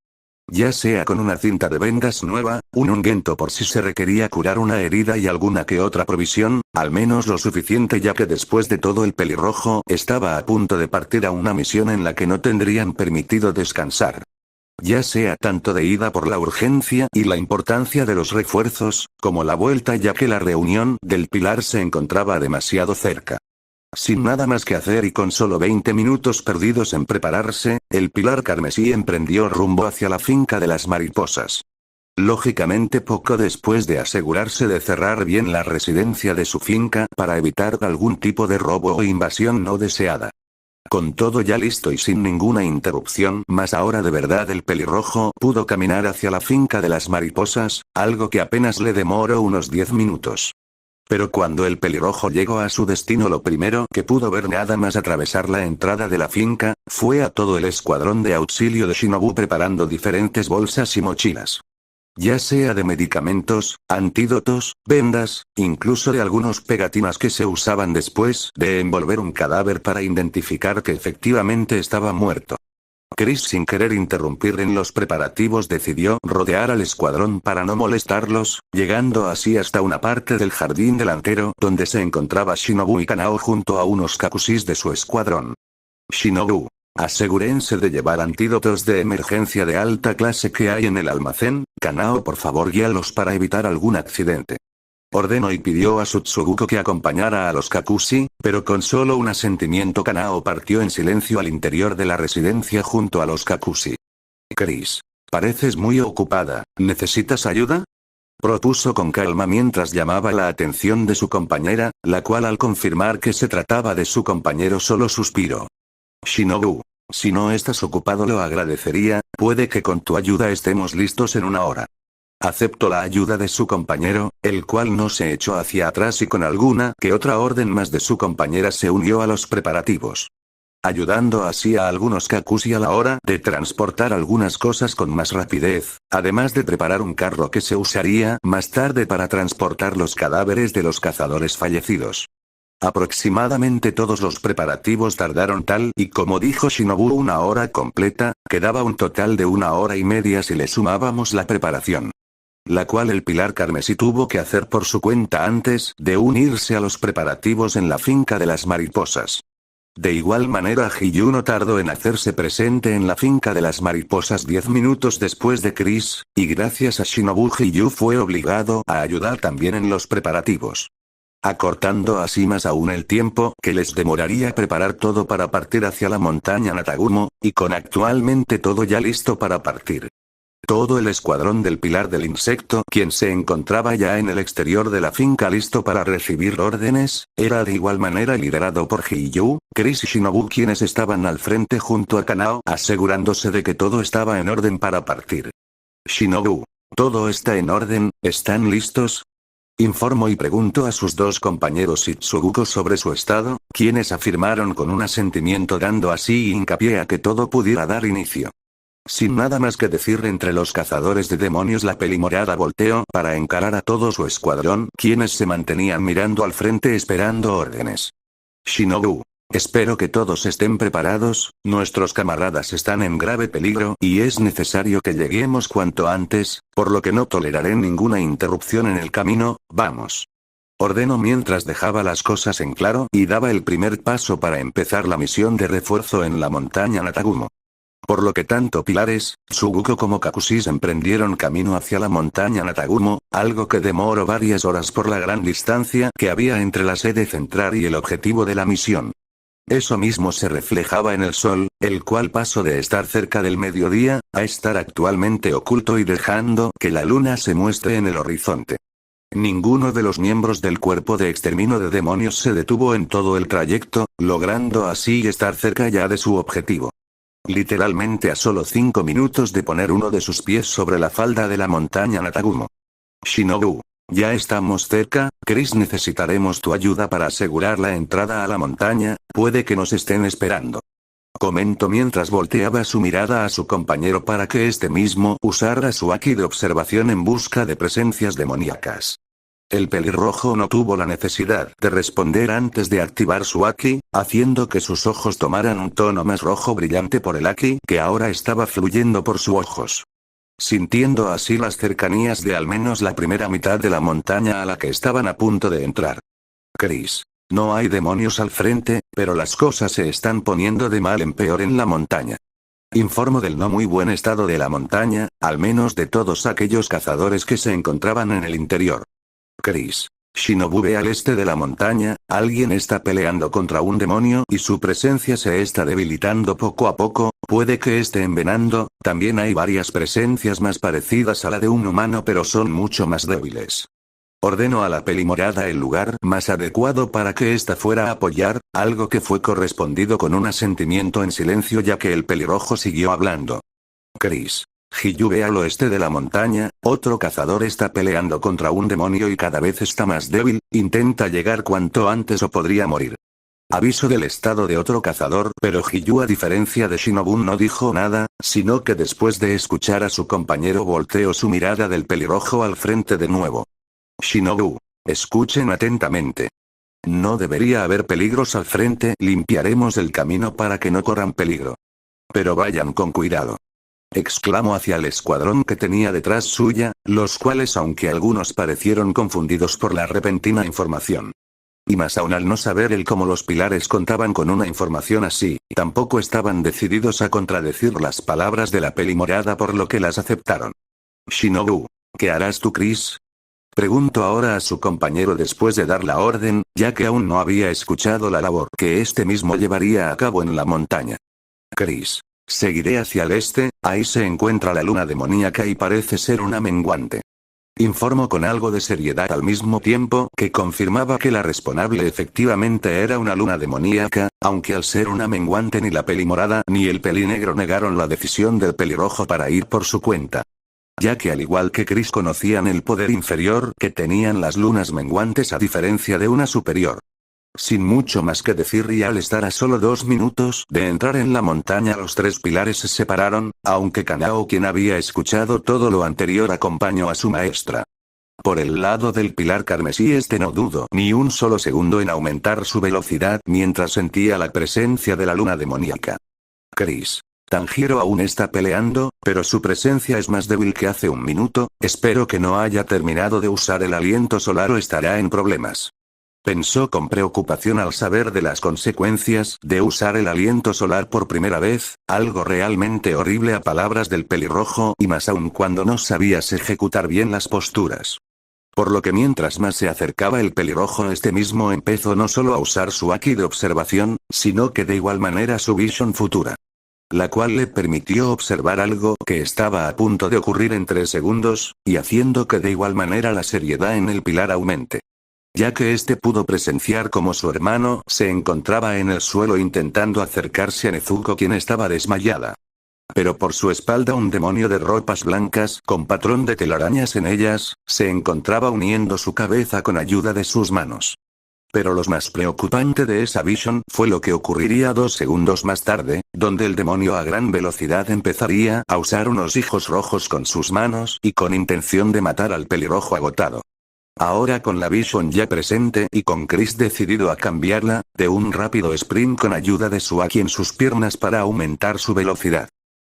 Ya sea con una cinta de vendas nueva, un ungüento por si se requería curar una herida y alguna que otra provisión, al menos lo suficiente, ya que después de todo el pelirrojo estaba a punto de partir a una misión en la que no tendrían permitido descansar. Ya sea tanto de ida por la urgencia y la importancia de los refuerzos, como la vuelta, ya que la reunión del pilar se encontraba demasiado cerca. Sin nada más que hacer y con solo 20 minutos perdidos en prepararse, el pilar carmesí emprendió rumbo hacia la finca de las mariposas. Lógicamente, poco después de asegurarse de cerrar bien la residencia de su finca para evitar algún tipo de robo o invasión no deseada. Con todo ya listo y sin ninguna interrupción más, ahora de verdad el pelirrojo pudo caminar hacia la finca de las mariposas, algo que apenas le demoró unos 10 minutos. Pero cuando el pelirrojo llegó a su destino, lo primero que pudo ver nada más atravesar la entrada de la finca, fue a todo el escuadrón de auxilio de Shinobu preparando diferentes bolsas y mochilas. Ya sea de medicamentos, antídotos, vendas, incluso de algunos pegatinas que se usaban después de envolver un cadáver para identificar que efectivamente estaba muerto. Chris, sin querer interrumpir en los preparativos, decidió rodear al escuadrón para no molestarlos, llegando así hasta una parte del jardín delantero donde se encontraba Shinobu y Kanao junto a unos kakushis de su escuadrón. Shinobu, asegúrense de llevar antídotos de emergencia de alta clase que hay en el almacén. Kanao, por favor, guíalos para evitar algún accidente. Ordenó y pidió a Tsuguko que acompañara a los kakushi, pero con solo un asentimiento Kanao partió en silencio al interior de la residencia junto a los kakushi. Chris, pareces muy ocupada, ¿necesitas ayuda?, propuso con calma mientras llamaba la atención de su compañera, la cual, al confirmar que se trataba de su compañero, solo suspiró. Shinobu, si no estás ocupado lo agradecería, puede que con tu ayuda estemos listos en una hora. Aceptó la ayuda de su compañero, el cual no se echó hacia atrás y con alguna que otra orden más de su compañera se unió a los preparativos, ayudando así a algunos kakushi a la hora de transportar algunas cosas con más rapidez, además de preparar un carro que se usaría más tarde para transportar los cadáveres de los cazadores fallecidos. Aproximadamente todos los preparativos tardaron, tal y como dijo Shinobu, una hora completa. Quedaba un total de 1 hora y media si le sumábamos la preparación, la cual el pilar carmesí tuvo que hacer por su cuenta antes de unirse a los preparativos en la finca de las mariposas. De igual manera, Hiyu no tardó en hacerse presente en la finca de las mariposas 10 minutos después de Chris, y gracias a Shinobu, Hiyu fue obligado a ayudar también en los preparativos, acortando así más aún el tiempo que les demoraría preparar todo para partir hacia la montaña Natagumo, y con actualmente todo ya listo para partir. Todo el escuadrón del pilar del insecto, quien se encontraba ya en el exterior de la finca listo para recibir órdenes, era de igual manera liderado por Hiyu, Chris y Shinobu, quienes estaban al frente junto a Kanao, asegurándose de que todo estaba en orden para partir. Shinobu, ¿todo está en orden? ¿Están listos?, informó y preguntó a sus dos compañeros Tsuguko sobre su estado, quienes afirmaron con un asentimiento, dando así hincapié a que todo pudiera dar inicio. Sin nada más que decir entre los cazadores de demonios, la pelimorada volteó para encarar a todo su escuadrón, quienes se mantenían mirando al frente esperando órdenes. Shinobu, espero que todos estén preparados, nuestros camaradas están en grave peligro y es necesario que lleguemos cuanto antes, por lo que no toleraré ninguna interrupción en el camino. Vamos, ordenó mientras dejaba las cosas en claro y daba el primer paso para empezar la misión de refuerzo en la montaña Natagumo. Por lo que tanto pilares, Tsuguko como kakushis emprendieron camino hacia la montaña Natagumo, algo que demoró varias horas por la gran distancia que había entre la sede central y el objetivo de la misión. Eso mismo se reflejaba en el sol, el cual pasó de estar cerca del mediodía a estar actualmente oculto y dejando que la luna se muestre en el horizonte. Ninguno de los miembros del cuerpo de exterminio de demonios se detuvo en todo el trayecto, logrando así estar cerca ya de su objetivo. Literalmente a solo 5 minutos de poner uno de sus pies sobre la falda de la montaña Natagumo. Shinobu, ya estamos cerca. Chris, necesitaremos tu ayuda para asegurar la entrada a la montaña, puede que nos estén esperando, comentó mientras volteaba su mirada a su compañero para que este mismo usara su haki de observación en busca de presencias demoníacas. El pelirrojo no tuvo la necesidad de responder antes de activar su Aki, haciendo que sus ojos tomaran un tono más rojo brillante por el Aki que ahora estaba fluyendo por sus ojos. Sintiendo así las cercanías de al menos la primera mitad de la montaña a la que estaban a punto de entrar. Chris. No hay demonios al frente, pero las cosas se están poniendo de mal en peor en la montaña. Informo del no muy buen estado de la montaña, al menos de todos aquellos cazadores que se encontraban en el interior. Chris. Shinobu ve al este de la montaña, alguien está peleando contra un demonio y su presencia se está debilitando poco a poco, puede que esté envenenando, también hay varias presencias más parecidas a la de un humano pero son mucho más débiles. Ordeno a la pelimorada el lugar más adecuado para que ésta fuera a apoyar, algo que fue correspondido con un asentimiento en silencio ya que el pelirrojo siguió hablando. Chris. Hiyu ve al oeste de la montaña, otro cazador está peleando contra un demonio y cada vez está más débil, intenta llegar cuanto antes o podría morir. Aviso del estado de otro cazador, pero Hiyu a diferencia de Shinobu no dijo nada, sino que después de escuchar a su compañero volteó su mirada del pelirrojo al frente de nuevo. Shinobu. Escuchen atentamente. No debería haber peligros al frente, limpiaremos el camino para que no corran peligro. Pero vayan con cuidado. Exclamó hacia el escuadrón que tenía detrás suya, los cuales aunque algunos parecieron confundidos por la repentina información. Y más aún al no saber el cómo los pilares contaban con una información así, tampoco estaban decididos a contradecir las palabras de la pelimorada por lo que las aceptaron. Shinobu. ¿Qué harás tú, Chris? Preguntó ahora a su compañero después de dar la orden, ya que aún no había escuchado la labor que este mismo llevaría a cabo en la montaña. Chris. Seguiré hacia el este, ahí se encuentra la luna demoníaca y parece ser una menguante. Informó con algo de seriedad al mismo tiempo que confirmaba que la responsable efectivamente era una luna demoníaca, aunque al ser una menguante ni la pelimorada ni el pelinegro negaron la decisión del pelirrojo para ir por su cuenta. Ya que al igual que Chris conocían el poder inferior que tenían las lunas menguantes a diferencia de una superior. Sin mucho más que decir y al estar a solo 2 minutos de entrar en la montaña los tres pilares se separaron, aunque Kanao quien había escuchado todo lo anterior acompañó a su maestra. Por el lado del pilar carmesí no dudó ni un solo segundo en aumentar su velocidad mientras sentía la presencia de la luna demoníaca. Chris. Tanjiro aún está peleando, pero su presencia es más débil que hace un minuto, espero que no haya terminado de usar el aliento solar o estará en problemas. Pensó con preocupación al saber de las consecuencias de usar el aliento solar por primera vez, algo realmente horrible a palabras del pelirrojo y más aún cuando no sabías ejecutar bien las posturas. Por lo que mientras más se acercaba el pelirrojo mismo empezó no solo a usar su Aki de observación, sino que de igual manera su Vision futura. La cual le permitió observar algo que estaba a punto de ocurrir en 3 segundos, y haciendo que de igual manera la seriedad en el pilar aumente. Ya que pudo presenciar cómo su hermano se encontraba en el suelo intentando acercarse a Nezuko quien estaba desmayada. Pero por su espalda un demonio de ropas blancas con patrón de telarañas en ellas, se encontraba uniendo su cabeza con ayuda de sus manos. Pero lo más preocupante de esa visión fue lo que ocurriría 2 segundos más tarde, donde el demonio a gran velocidad empezaría a usar unos hijos rojos con sus manos y con intención de matar al pelirrojo agotado. Ahora con la Vision ya presente y con Chris decidido a cambiarla, de un rápido sprint con ayuda de su Aki en sus piernas para aumentar su velocidad.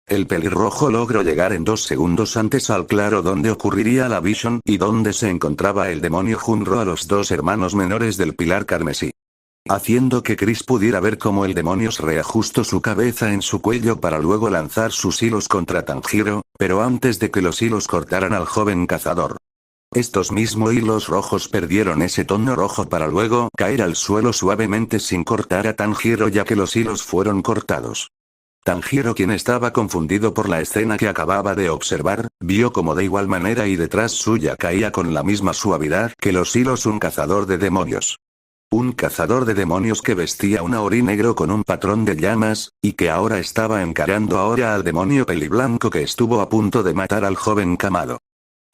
El pelirrojo logró llegar en 2 segundos antes al claro donde ocurriría la Vision y donde se encontraba el demonio junto a los 2 hermanos menores del pilar carmesí. Haciendo que Chris pudiera ver cómo el demonio reajustó su cabeza en su cuello para luego lanzar sus hilos contra Tanjiro, pero antes de que los hilos cortaran al joven cazador. Estos mismos hilos rojos perdieron ese tono rojo para luego caer al suelo suavemente sin cortar a Tanjiro ya que los hilos fueron cortados. Tanjiro quien estaba confundido por la escena que acababa de observar, vio como de igual manera y detrás suya caía con la misma suavidad que los hilos un cazador de demonios. Un cazador de demonios que vestía un ori negro con un patrón de llamas, y que ahora estaba encarando ahora al demonio peliblanco que estuvo a punto de matar al joven Kamado.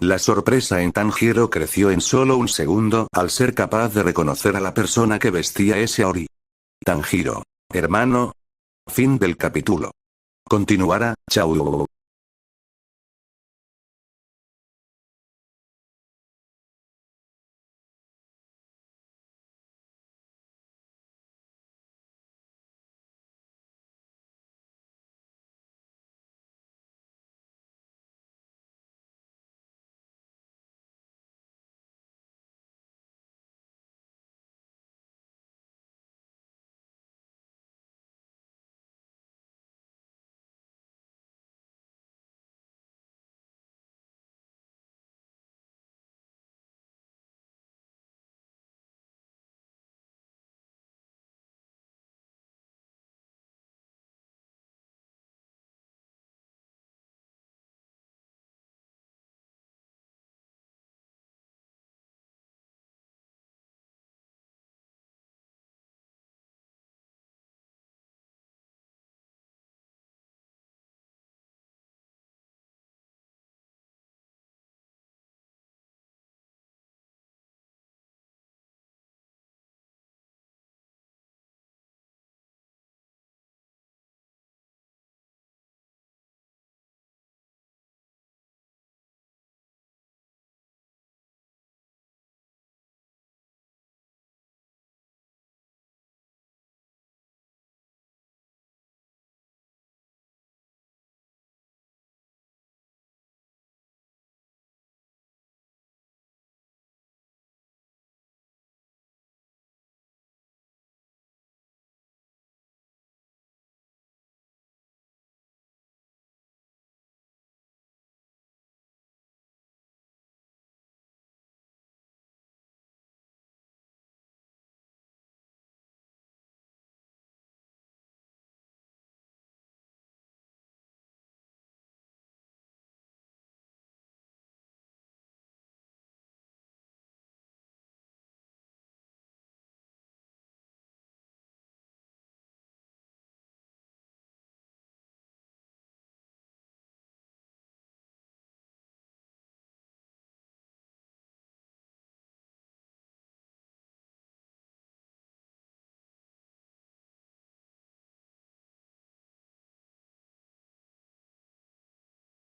La sorpresa en Tanjiro creció en solo un segundo al ser capaz de reconocer a la persona que vestía ese ori. Tanjiro. Hermano. Fin del capítulo. Continuará, chao.